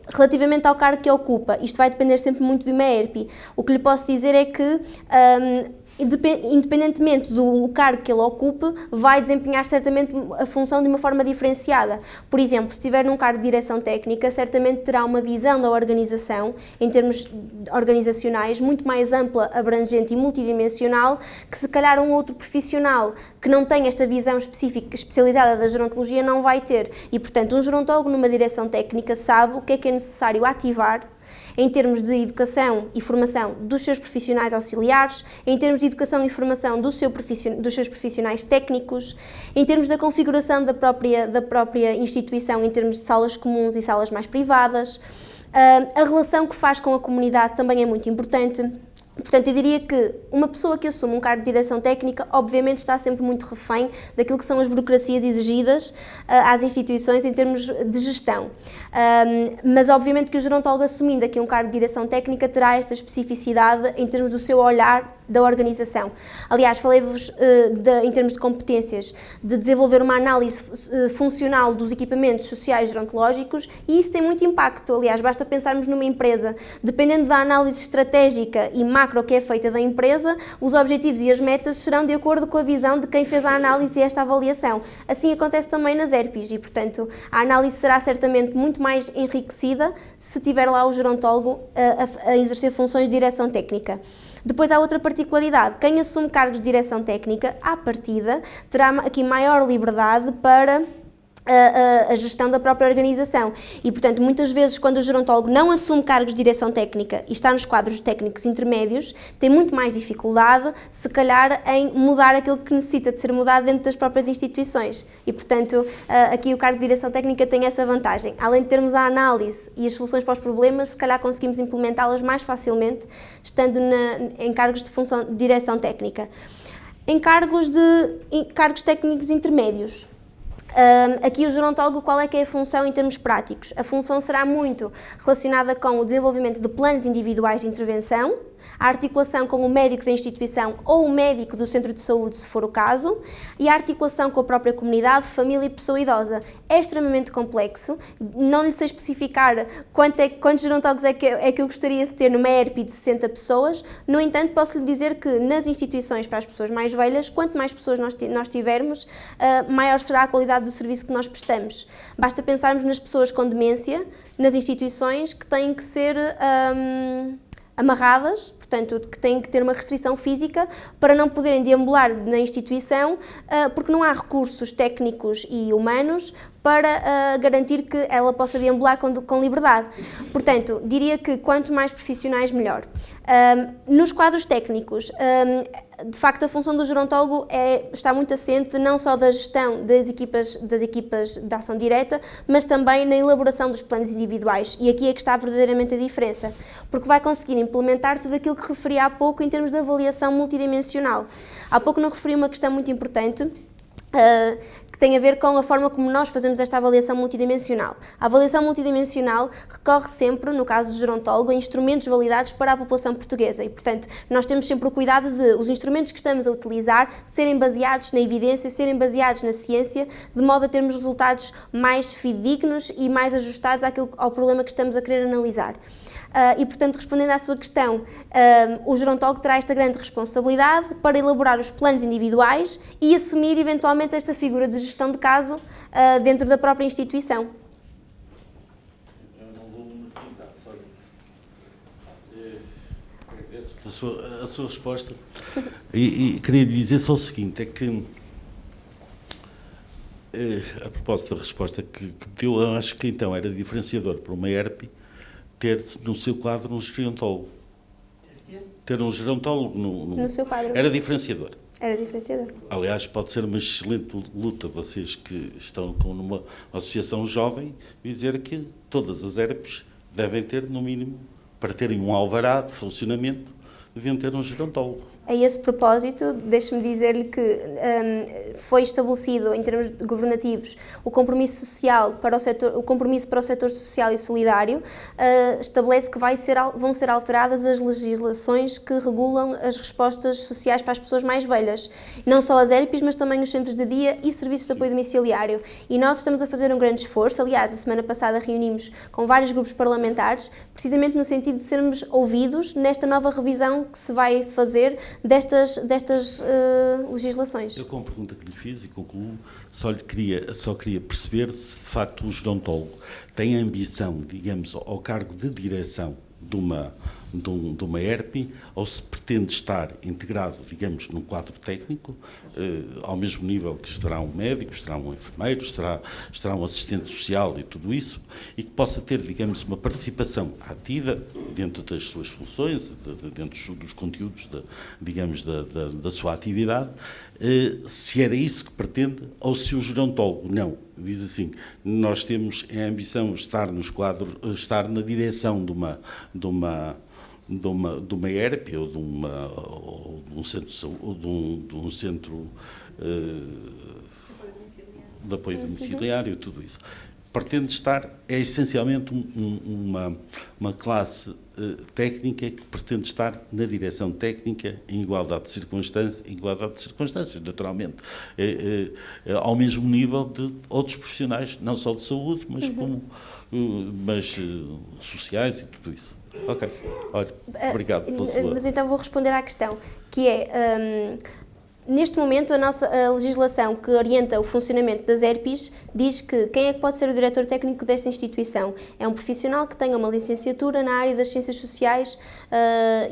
Relativamente ao cargo que ocupa, isto vai depender sempre muito de uma ERP. O que lhe posso dizer é que, independentemente do cargo que ele ocupe, vai desempenhar certamente a função de uma forma diferenciada. Por exemplo, se estiver num cargo de direção técnica, certamente terá uma visão da organização, em termos organizacionais, muito mais ampla, abrangente e multidimensional, que se calhar um outro profissional que não tem esta visão específica, especializada da gerontologia, não vai ter. E, portanto, um gerontólogo numa direção técnica sabe o que é necessário ativar em termos de educação e formação dos seus profissionais auxiliares, em termos de educação e formação dos seus profissionais técnicos, em termos da configuração da própria instituição, em termos de salas comuns e salas mais privadas. A relação que faz com a comunidade também é muito importante. Portanto, eu diria que uma pessoa que assume um cargo de direção técnica, obviamente está sempre muito refém daquilo que são as burocracias exigidas às instituições em termos de gestão. Mas, obviamente, que o gerontólogo assumindo aqui um cargo de direção técnica terá esta especificidade em termos do seu olhar da organização. Aliás, falei-vos em termos de competências, de desenvolver uma análise funcional dos equipamentos sociais gerontológicos e isso tem muito impacto. Aliás, basta pensarmos numa empresa, dependendo da análise estratégica e macro que é feita da empresa, os objetivos e as metas serão de acordo com a visão de quem fez a análise e esta avaliação. Assim acontece também nas ERPs e, portanto, a análise será certamente muito mais enriquecida se tiver lá o gerontólogo a exercer funções de direção técnica. Depois há outra particularidade, quem assume cargos de direção técnica, à partida, terá aqui maior liberdade para a gestão da própria organização e, portanto, muitas vezes quando o gerontólogo não assume cargos de direção técnica e está nos quadros técnicos intermédios, tem muito mais dificuldade, se calhar, em mudar aquilo que necessita de ser mudado dentro das próprias instituições e, portanto, aqui o cargo de direção técnica tem essa vantagem. Além de termos a análise e as soluções para os problemas, se calhar conseguimos implementá-las mais facilmente estando em cargos de função de direção técnica. Em cargos técnicos intermédios, aqui o gerontólogo, qual é que é a função em termos práticos? A função será muito relacionada com o desenvolvimento de planos individuais de intervenção, a articulação com o médico da instituição ou o médico do centro de saúde, se for o caso, e a articulação com a própria comunidade, família e pessoa idosa. É extremamente complexo, não lhe sei especificar quantos gerontólogos é que eu gostaria de ter numa ERP de 60 pessoas, no entanto, posso lhe dizer que nas instituições para as pessoas mais velhas, quanto mais pessoas nós tivermos, maior será a qualidade do serviço que nós prestamos. Basta pensarmos nas pessoas com demência, nas instituições que têm que ser amarradas, portanto, que têm que ter uma restrição física para não poderem deambular na instituição, porque não há recursos técnicos e humanos para garantir que ela possa deambular com liberdade. Portanto, diria que quanto mais profissionais, melhor. Nos quadros técnicos, de facto, a função do gerontólogo está muito assente não só da gestão das equipas de ação direta, mas também na elaboração dos planos individuais. E aqui é que está verdadeiramente a diferença, porque vai conseguir implementar tudo aquilo que referi há pouco em termos de avaliação multidimensional. Há pouco não referi uma questão muito importante, que tem a ver com a forma como nós fazemos esta avaliação multidimensional. A avaliação multidimensional recorre sempre, no caso do gerontólogo, a instrumentos validados para a população portuguesa e, portanto, nós temos sempre o cuidado de os instrumentos que estamos a utilizar serem baseados na evidência, serem baseados na ciência, de modo a termos resultados mais fidedignos e mais ajustados ao problema que estamos a querer analisar. E, portanto, respondendo à sua questão, o gerontólogo terá esta grande responsabilidade para elaborar os planos individuais e assumir, eventualmente, esta figura de gestão de caso dentro da própria instituição. Eu não vou monetizar, a sua resposta. E queria lhe dizer só o seguinte, é que, a propósito da resposta que deu, eu acho que então era diferenciador para uma ERP ter no seu quadro um gerontólogo. Ter um gerontólogo no seu quadro. Era diferenciador. Era diferenciador. Aliás, pode ser uma excelente luta, vocês que estão numa associação jovem, dizer que todas as ERPs devem ter, no mínimo, para terem um alvará de funcionamento, deviam ter um gerontólogo. A esse propósito, deixe-me dizer-lhe que foi estabelecido, em termos governativos, o compromisso social para o compromisso para o setor social e solidário, estabelece que vão ser alteradas as legislações que regulam as respostas sociais para as pessoas mais velhas. Não só as ERPs, mas também os centros de dia e serviços de apoio domiciliário. E nós estamos a fazer um grande esforço. Aliás, a semana passada reunimos com vários grupos parlamentares, precisamente no sentido de sermos ouvidos nesta nova revisão que se vai fazer destas legislações. Eu, com a pergunta que lhe fiz e concluo, só queria perceber se, de facto, o gerontólogo tem a ambição, digamos, ao cargo de direção de uma ERP, ou se pretende estar integrado, digamos, num quadro técnico, ao mesmo nível que estará um médico, estará um enfermeiro, estará um assistente social e tudo isso, e que possa ter, digamos, uma participação ativa dentro das suas funções, dentro dos conteúdos, digamos, da sua atividade, se era isso que pretende, ou se o gerontólogo não. Diz assim, nós temos a ambição de estar nos quadros, estar na direção de uma ERP ou de um centro de apoio domiciliário, tudo isso. Pretende estar, é essencialmente uma classe técnica que pretende estar na direção técnica em igualdade de circunstâncias, naturalmente, ao mesmo nível de outros profissionais, não só de saúde, mas sociais e tudo isso. Ok, olha, obrigado pela sua... Mas então vou responder à questão, que é... Neste momento, a legislação que orienta o funcionamento das ERPs diz que quem é que pode ser o diretor técnico desta instituição? É um profissional que tenha uma licenciatura na área das ciências sociais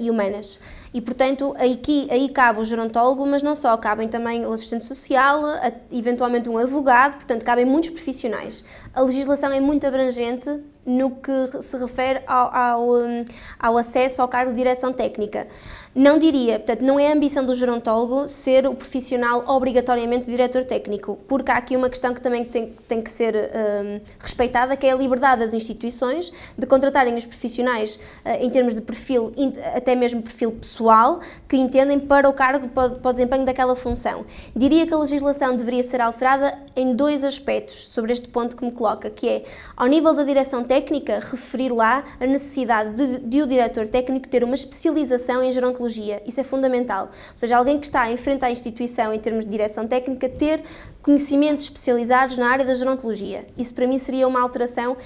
e humanas. E, portanto, aí cabe o gerontólogo, mas não só, cabem também o assistente social, eventualmente um advogado, portanto, cabem muitos profissionais. A legislação é muito abrangente no que se refere ao acesso ao cargo de direção técnica. Não diria, portanto, não é a ambição do gerontólogo ser o profissional obrigatoriamente o diretor técnico, porque há aqui uma questão que também tem que ser respeitada, que é a liberdade das instituições de contratarem os profissionais em termos de perfil, até mesmo perfil pessoal, que entendem para o cargo, para o desempenho daquela função. Diria que a legislação deveria ser alterada em dois aspectos sobre este ponto que me coloca, que é, ao nível da direção técnica, referir lá a necessidade de o diretor técnico ter uma especialização em gerontologia. Isso é fundamental. Ou seja, alguém que está em frente à instituição em termos de direção técnica ter conhecimentos especializados na área da gerontologia. Isso para mim seria uma alteração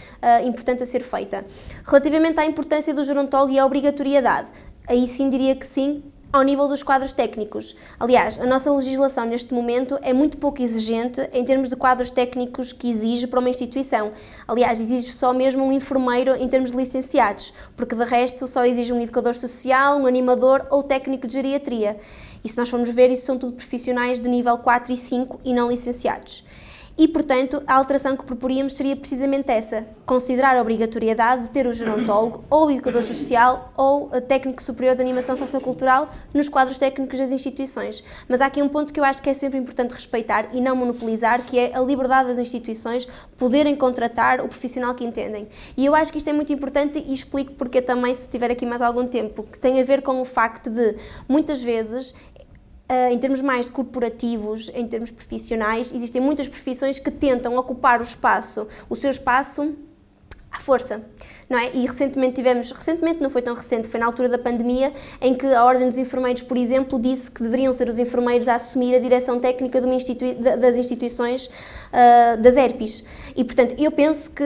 importante a ser feita. Relativamente à importância do gerontólogo e à obrigatoriedade, aí sim diria que sim, ao nível dos quadros técnicos. Aliás, a nossa legislação neste momento é muito pouco exigente em termos de quadros técnicos que exige para uma instituição. Aliás, exige só mesmo um enfermeiro em termos de licenciados, porque de resto só exige um educador social, um animador ou técnico de geriatria. E se nós formos ver, isso são tudo profissionais de nível 4 e 5 e não licenciados. E, portanto, a alteração que proporíamos seria precisamente essa, considerar a obrigatoriedade de ter o gerontólogo ou o educador social ou o técnico superior de animação sociocultural nos quadros técnicos das instituições. Mas há aqui um ponto que eu acho que é sempre importante respeitar e não monopolizar, que é a liberdade das instituições poderem contratar o profissional que entendem. E eu acho que isto é muito importante e explico porque também, se tiver aqui mais algum tempo, que tem a ver com o facto de, muitas vezes, Em termos mais corporativos, em termos profissionais, existem muitas profissões que tentam ocupar o seu espaço à força, não é? E recentemente não foi tão recente, foi na altura da pandemia, em que a Ordem dos Enfermeiros, por exemplo, disse que deveriam ser os enfermeiros a assumir a direção técnica das instituições das ERPs. E, portanto, eu penso que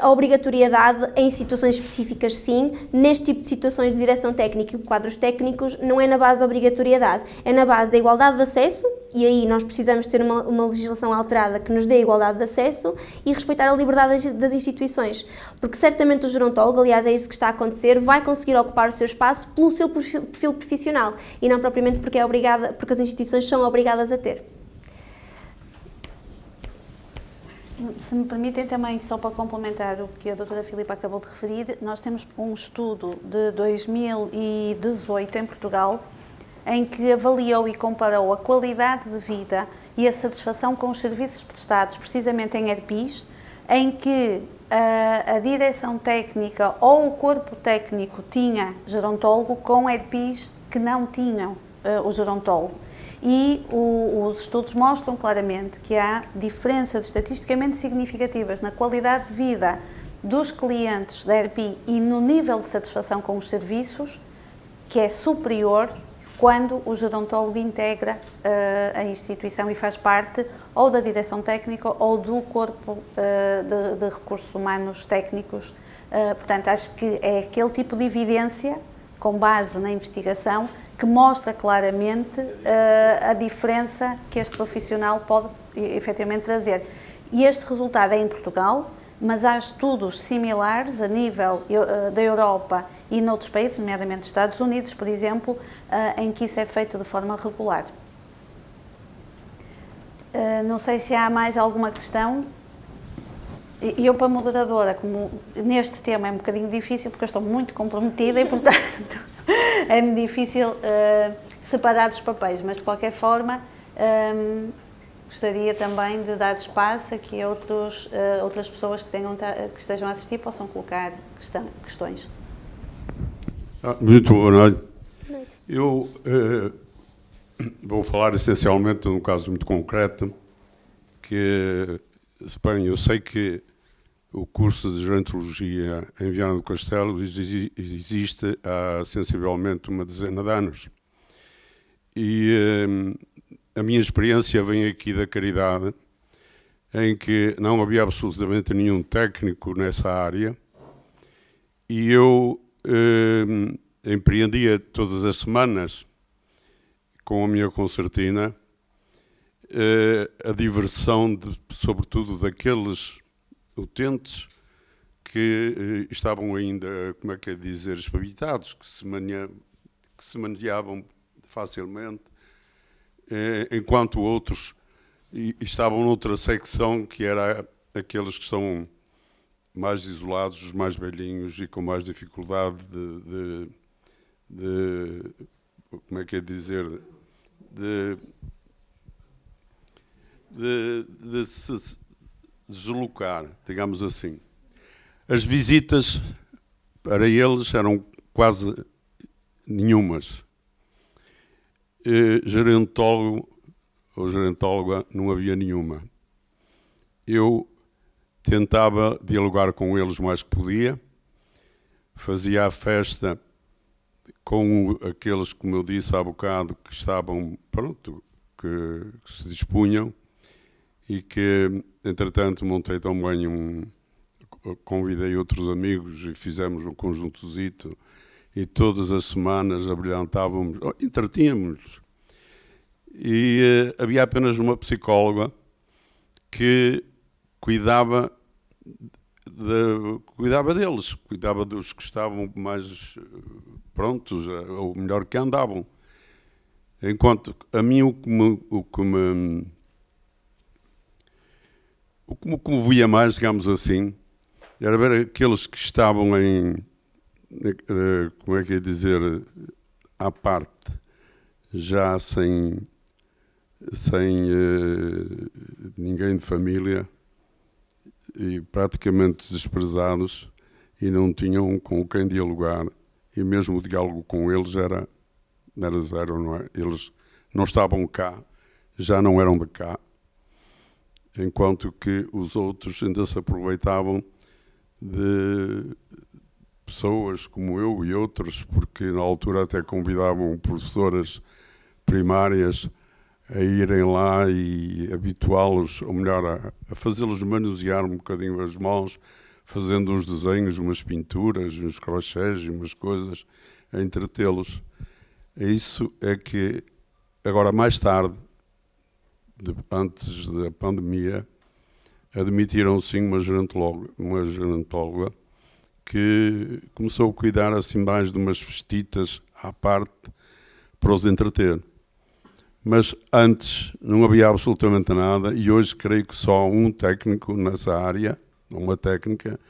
a obrigatoriedade em situações específicas, sim, neste tipo de situações de direção técnica e quadros técnicos, não é na base da obrigatoriedade, é na base da igualdade de acesso, e aí nós precisamos ter uma legislação alterada que nos dê a igualdade de acesso e respeitar a liberdade das instituições, porque certamente o gerontólogo, aliás é isso que está a acontecer, vai conseguir ocupar o seu espaço pelo seu perfil profissional e não propriamente porque as instituições são obrigadas a ter. Se me permitem também, só para complementar o que a doutora Filipa acabou de referir, nós temos um estudo de 2018 em Portugal, em que avaliou e comparou a qualidade de vida e a satisfação com os serviços prestados, precisamente em ERPs, em que a direção técnica ou o corpo técnico tinha gerontólogo com ERPs que não tinham o gerontólogo. E os estudos mostram claramente que há diferenças estatisticamente significativas na qualidade de vida dos clientes da ERP e no nível de satisfação com os serviços, que é superior quando o gerontólogo integra a instituição e faz parte ou da direção técnica ou do corpo de recursos humanos técnicos. Portanto, acho que é aquele tipo de evidência, com base na investigação, que mostra claramente a diferença que este profissional pode efetivamente trazer. E este resultado é em Portugal, mas há estudos similares a nível da Europa e noutros países, nomeadamente Estados Unidos, por exemplo, em que isso é feito de forma regular. Não sei se há mais alguma questão. E eu, para moderadora, como neste tema é um bocadinho difícil, porque eu estou muito comprometida e, portanto, é-me difícil separar os papéis, mas de qualquer forma gostaria também de dar espaço a que outras pessoas que estejam a assistir possam colocar questões. Muito boa noite. Eu vou falar essencialmente de um caso muito concreto, que, bem, eu sei que o curso de gerontologia em Viana do Castelo existe há sensivelmente uma dezena de anos. E a minha experiência vem aqui da Caridade, em que não havia absolutamente nenhum técnico nessa área, e eu empreendia todas as semanas, com a minha concertina, a diversão, sobretudo, daqueles utentes que estavam ainda, como é que é dizer, espavitados, que se maneavam facilmente, enquanto outros estavam noutra secção, que era aqueles que estão mais isolados, os mais velhinhos e com mais dificuldade de como é que é dizer, de se deslocar, digamos assim. As visitas para eles eram quase nenhumas. Gerontólogo ou gerontóloga não havia nenhuma. Eu tentava dialogar com eles o mais que podia, fazia a festa com aqueles, como eu disse há bocado, que estavam, pronto, que se dispunham, e que, entretanto, montei também convidei outros amigos e fizemos um conjuntozito, e todas as semanas abrilhantávamos, entretínhamos. E havia apenas uma psicóloga que cuidava deles, cuidava dos que estavam mais prontos, ou melhor, que andavam. Enquanto a mim o que me comovia mais, digamos assim, era ver aqueles que estavam como é que é dizer, à parte, já sem ninguém de família, e praticamente desprezados, e não tinham com quem dialogar, e mesmo o diálogo com eles era zero, não é? Eles não estavam cá, já não eram de cá, enquanto que os outros ainda se aproveitavam de pessoas como eu e outros, porque na altura até convidavam professoras primárias a irem lá e habituá-los, ou melhor, a fazê-los manusear um bocadinho as mãos, fazendo uns desenhos, umas pinturas, uns crochês e umas coisas, a entretê-los. Isso é que, agora mais tarde, antes da pandemia, admitiram sim uma gerontóloga que começou a cuidar assim mais de umas festitas à parte para os entreter. Mas antes não havia absolutamente nada e hoje creio que só um técnico nessa área, uma técnica,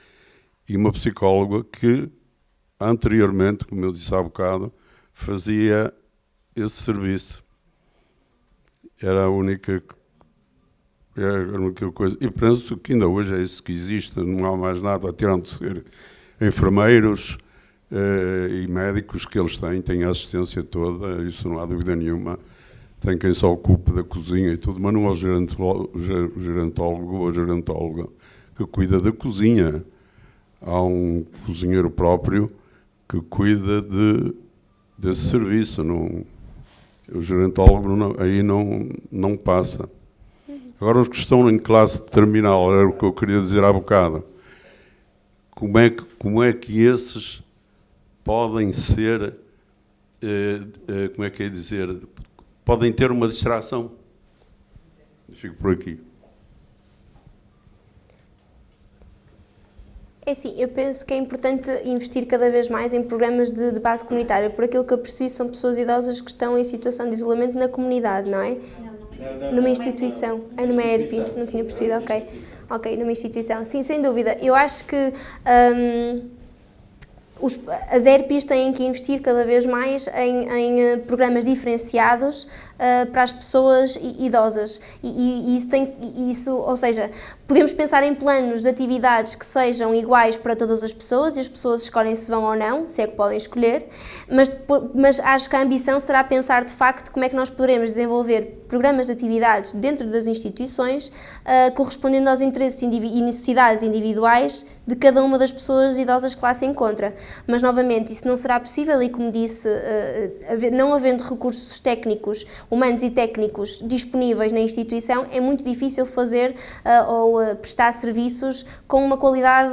e uma psicóloga que anteriormente, como eu disse há bocado, fazia esse serviço. Era a única coisa. E penso que ainda hoje é isso que existe, não há mais nada, tirando de ser enfermeiros e médicos que eles têm a assistência toda, isso não há dúvida nenhuma. Tem quem se ocupe da cozinha e tudo, mas não é o gerontólogo ou a gerontóloga que cuida da cozinha. Há um cozinheiro próprio que cuida desse serviço. Não, o gerontólogo aí não passa. Agora, os que estão em classe terminal, era o que eu queria dizer há bocado. Como é que esses podem ser, como é que é dizer, podem ter uma distração? Fico por aqui. É assim, eu penso que é importante investir cada vez mais em programas de base comunitária. Por aquilo que eu percebi, são pessoas idosas que estão em situação de isolamento na comunidade, não é? Numa instituição. É numa ERP, não tinha percebido, ok. Ok, numa instituição. Sim, sem dúvida. Eu acho que as ERPs têm que investir cada vez mais em programas diferenciados para as pessoas idosas. E isso, ou seja, podemos pensar em planos de atividades que sejam iguais para todas as pessoas e as pessoas escolhem se vão ou não, se é que podem escolher, mas acho que a ambição será pensar de facto como é que nós poderemos desenvolver programas de atividades dentro das instituições correspondendo aos interesses e necessidades individuais de cada uma das pessoas idosas que lá se encontra. Mas, novamente, isso não será possível e, como disse, não havendo recursos técnicos, humanos e técnicos disponíveis na instituição, é muito difícil fazer ou prestar serviços com uma qualidade.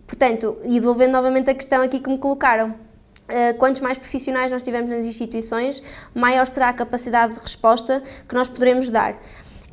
Portanto, e devolvendo novamente a questão aqui que me colocaram, quantos mais profissionais nós tivermos nas instituições, maior será a capacidade de resposta que nós poderemos dar.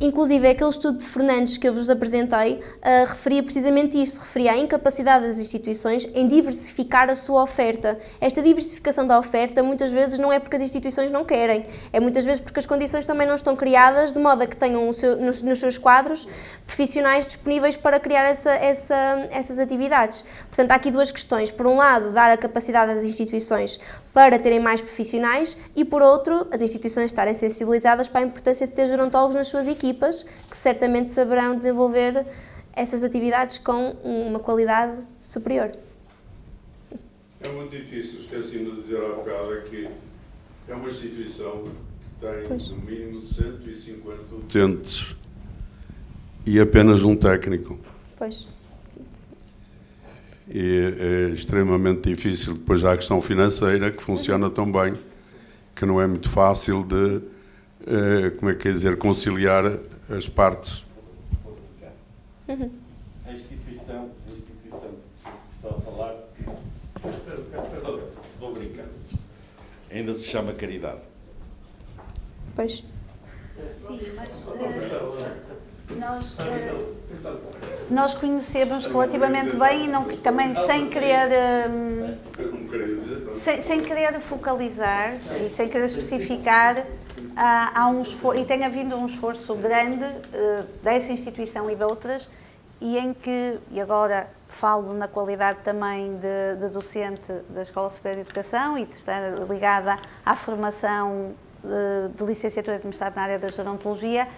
Inclusive, aquele estudo de Fernandes que eu vos apresentei referia precisamente isto, referia à incapacidade das instituições em diversificar a sua oferta. Esta diversificação da oferta muitas vezes não é porque as instituições não querem, é muitas vezes porque as condições também não estão criadas de modo a que tenham nos seus quadros profissionais disponíveis para criar essas atividades. Portanto, há aqui duas questões. Por um lado, dar a capacidade das instituições para terem mais profissionais e, por outro, as instituições estarem sensibilizadas para a importância de ter gerontólogos nas suas equipas, que certamente saberão desenvolver essas atividades com uma qualidade superior. É muito difícil, esqueci-me de dizer há bocado, é que é uma instituição que tem no mínimo 150 utentes e apenas um técnico. Pois. E é extremamente difícil. Depois há a questão financeira, que funciona tão bem, que não é muito fácil de, como é que quer dizer, conciliar as partes. A instituição que estou a falar, vou brincar, ainda se chama caridade. Pois. Sim, mas nós conhecemos relativamente bem e não, também sem querer focalizar e sem querer especificar, há um esforço, e tem havido um esforço grande dessa instituição e de outras, e em que, e agora falo na qualidade também de docente da Escola Superior de Educação e de estar ligada à formação de licenciatura de mestrado na área da gerontologia,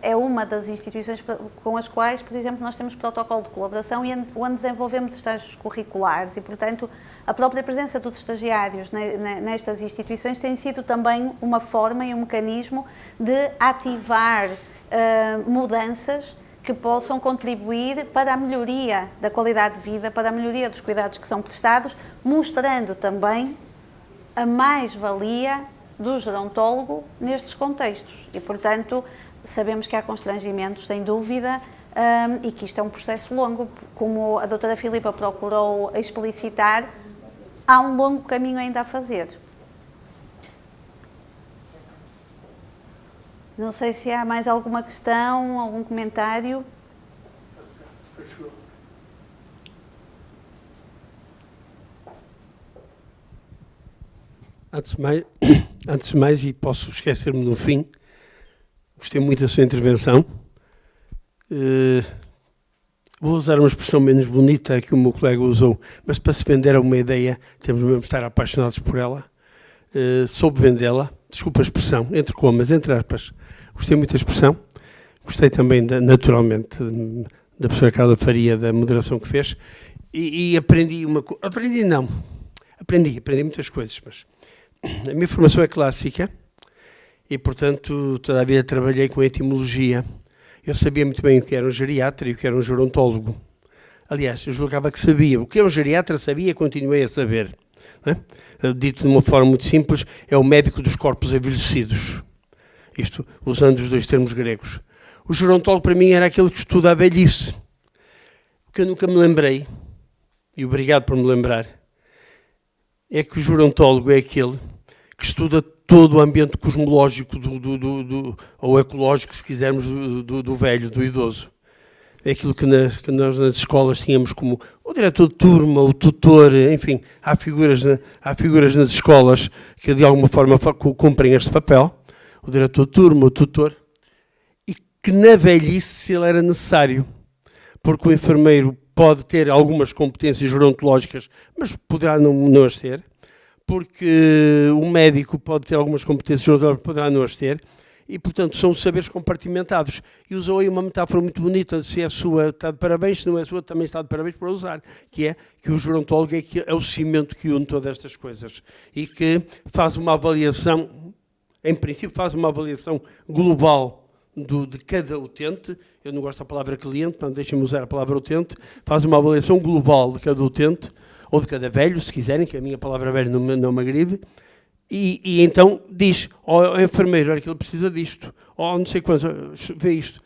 é uma das instituições com as quais, por exemplo, nós temos protocolo de colaboração e onde desenvolvemos estágios curriculares e, portanto, a própria presença dos estagiários nestas instituições tem sido também uma forma e um mecanismo de ativar mudanças que possam contribuir para a melhoria da qualidade de vida, para a melhoria dos cuidados que são prestados, mostrando também a mais-valia do gerontólogo nestes contextos. E, portanto, sabemos que há constrangimentos, sem dúvida, e que isto é um processo longo. Como a doutora Filipa procurou explicitar, há um longo caminho ainda a fazer. Não sei se há mais alguma questão, algum comentário. Antes de mais, e posso esquecer-me no fim, gostei muito da sua intervenção. Vou usar uma expressão menos bonita que o meu colega usou, mas para se vender a uma ideia, temos mesmo de estar apaixonados por ela. Soube vendê-la, desculpa a expressão, entre comas, entre aspas. Gostei muito da expressão. Gostei também, naturalmente, da professora Carla Faria, da moderação que fez. E aprendi uma coisa. Aprendi muitas coisas, mas a minha formação é clássica e, portanto, toda a vida trabalhei com etimologia. Eu sabia muito bem o que era um geriatra e o que era um gerontólogo. Aliás, eu julgava que sabia. O que é um geriatra sabia e continuei a saber. Não é? Dito de uma forma muito simples, é o médico dos corpos envelhecidos. Isto usando os dois termos gregos. O gerontólogo, para mim, era aquele que estuda a velhice. O que eu nunca me lembrei, e obrigado por me lembrar, é que o gerontólogo é aquele que estuda todo o ambiente cosmológico ou ecológico, se quisermos, do velho, do idoso. É aquilo que nós nas escolas tínhamos como o diretor de turma, o tutor, enfim, há figuras nas escolas que de alguma forma cumprem este papel, o diretor de turma, o tutor, e que na velhice ele era necessário, porque o enfermeiro pode ter algumas competências gerontológicas, mas poderá não as ter, porque o médico pode ter algumas competências gerontológicas, poderá não as ter, e, portanto, são saberes compartimentados. E usou aí uma metáfora muito bonita, se é sua, está de parabéns, se não é sua, também está de parabéns para usar, que é que o gerontólogo é o cimento que une todas estas coisas e que faz uma avaliação, em princípio, faz uma avaliação global de cada utente. Eu não gosto da palavra cliente, mas deixem-me usar a palavra utente. Faz uma avaliação global de cada utente, ou de cada velho, se quiserem, que a minha palavra velho não me agride. E então diz, ó enfermeiro, olha que ele precisa disto, ó não sei quanto, vê isto.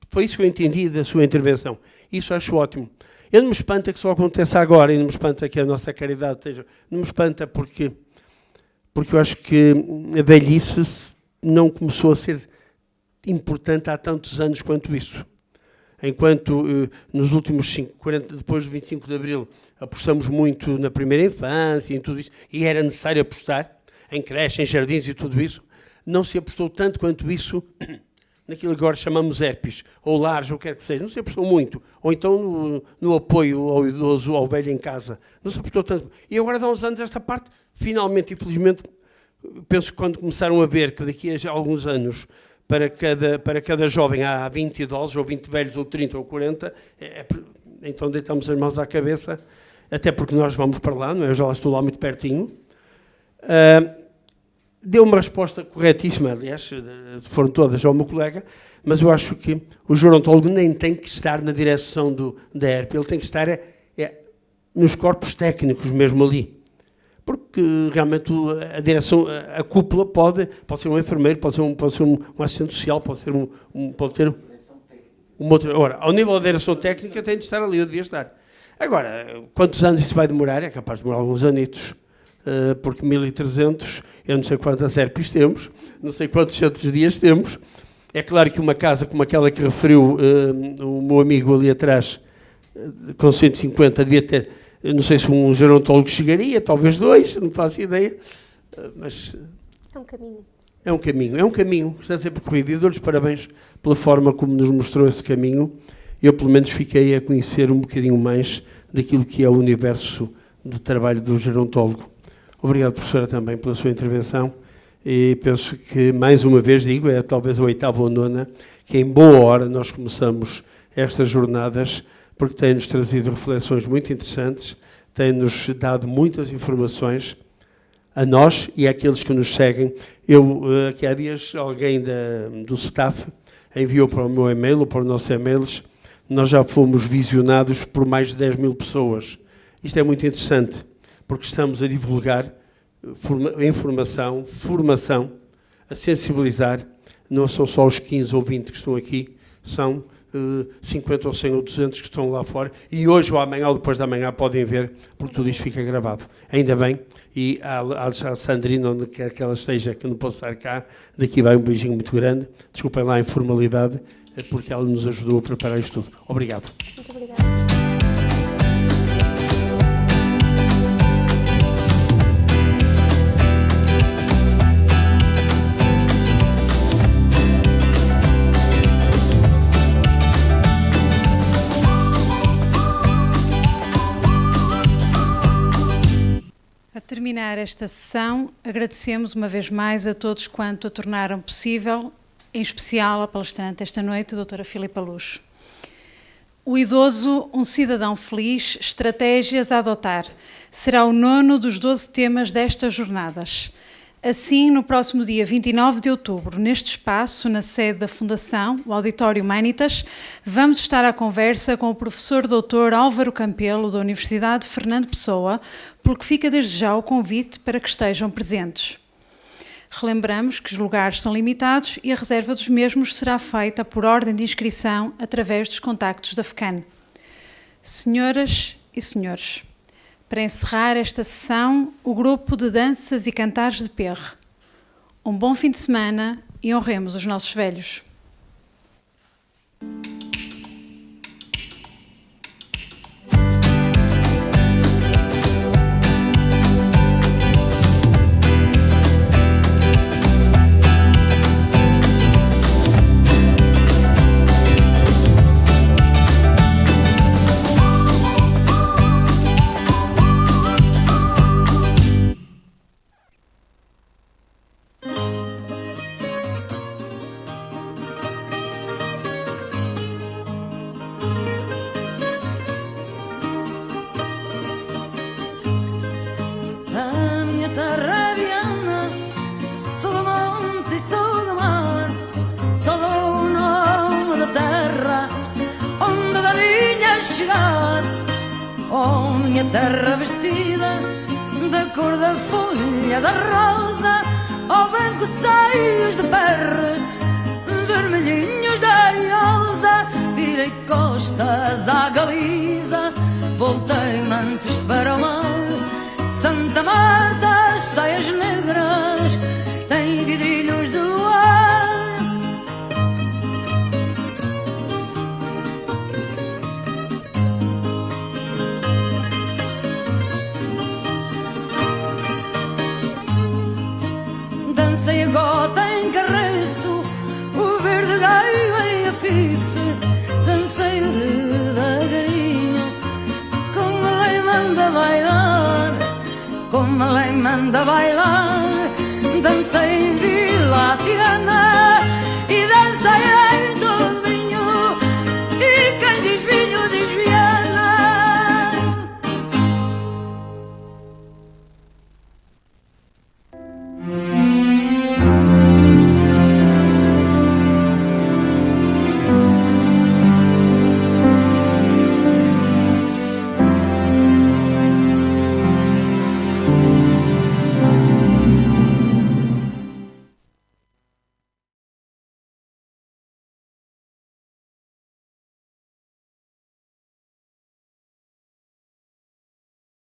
Foi isso que eu entendi da sua intervenção. Isso acho ótimo. Eu não me espanta que só aconteça agora, e não me espanta que a nossa caridade esteja... Não me espanta porque eu acho que a velhice não começou a ser importante há tantos anos quanto isso. Enquanto nos últimos 40, depois do 25 de Abril, apostamos muito na primeira infância e em tudo isso, e era necessário apostar em creche, em jardins e tudo isso, não se apostou tanto quanto isso naquilo que agora chamamos ERPs, ou lares, ou quer que seja. Não se apostou muito. Ou então no apoio ao idoso, ao velho em casa. Não se apostou tanto. E agora, há uns anos, esta parte, finalmente, infelizmente, penso que quando começaram a ver que daqui a alguns anos, para cada jovem há 20 idosos, ou 20 velhos, ou 30, ou 40, então deitamos as mãos à cabeça, até porque nós vamos para lá, não é? Eu já lá estou lá muito pertinho. Deu uma resposta corretíssima, aliás, foram todas ao meu colega, mas eu acho que o gerontólogo nem tem que estar na direção da ERP, ele tem que estar nos corpos técnicos mesmo ali. Porque realmente a direção, a cúpula pode ser um enfermeiro, pode ser um assistente social, pode ter uma outra. Ora, ao nível da direção técnica tem de estar ali, eu devia estar. Agora, quantos anos isso vai demorar? É capaz de demorar alguns anitos. Porque 1300, eu não sei quantas ERPs temos, não sei quantos centros de dias temos. É claro que uma casa como aquela que referiu o meu amigo ali atrás, com 150, devia ter, eu não sei se um gerontólogo chegaria, talvez 2, não faço ideia, mas... É um caminho. É um caminho que está a ser percorrido, e dou-lhes parabéns pela forma como nos mostrou esse caminho. Eu, pelo menos, fiquei a conhecer um bocadinho mais daquilo que é o universo de trabalho do gerontólogo. Obrigado, professora, também pela sua intervenção E penso que, mais uma vez digo, é talvez a 8ª ou 9ª, que em boa hora nós começamos estas jornadas, porque tem-nos trazido reflexões muito interessantes, tem-nos dado muitas informações a nós e àqueles que nos seguem. Aqui há dias, alguém do staff enviou para o meu e-mail, ou para os nossos e-mails, nós já fomos visionados por mais de 10 mil pessoas. Isto é muito interessante, porque estamos a divulgar informação, formação, a sensibilizar. Não são só os 15 ou 20 que estão aqui, são 50 ou 100 ou 200 que estão lá fora, e hoje ou amanhã ou depois de amanhã podem ver, porque tudo isto fica gravado. Ainda bem, e a Alexandrina, onde quer que ela esteja, que não posso estar cá, daqui vai um beijinho muito grande. Desculpem lá a informalidade, porque ela nos ajudou a preparar isto tudo. Obrigado. Muito obrigada. A terminar esta sessão, agradecemos uma vez mais a todos quanto a tornaram possível, em especial a palestrante esta noite, a doutora Filipa Luz. O idoso, um cidadão feliz, estratégias a adotar, será o 9º dos 12 temas destas jornadas. Assim, no próximo dia 29 de outubro, neste espaço, na sede da Fundação, o Auditório Humanitas, vamos estar à conversa com o professor Dr. Álvaro Campelo, da Universidade Fernando Pessoa, pelo que fica desde já o convite para que estejam presentes. Relembramos que os lugares são limitados e a reserva dos mesmos será feita por ordem de inscrição através dos contactos da FECAN. Senhoras e senhores, para encerrar esta sessão, o grupo de danças e cantares de Perre. Um bom fim de semana e honremos os nossos velhos. Oh, minha terra vestida da cor da folha da rosa, oh, branco seios de perre, vermelhinhos da ariosa, virei costas à Galiza, voltei-me antes para o mar. Santa Marta, saias negras, tem vidrilhos de luar. Dancei a gota em carreço, o verde raio em afife, dancei devagarinho, como a lei manda bailar, como a lei manda bailar, dancei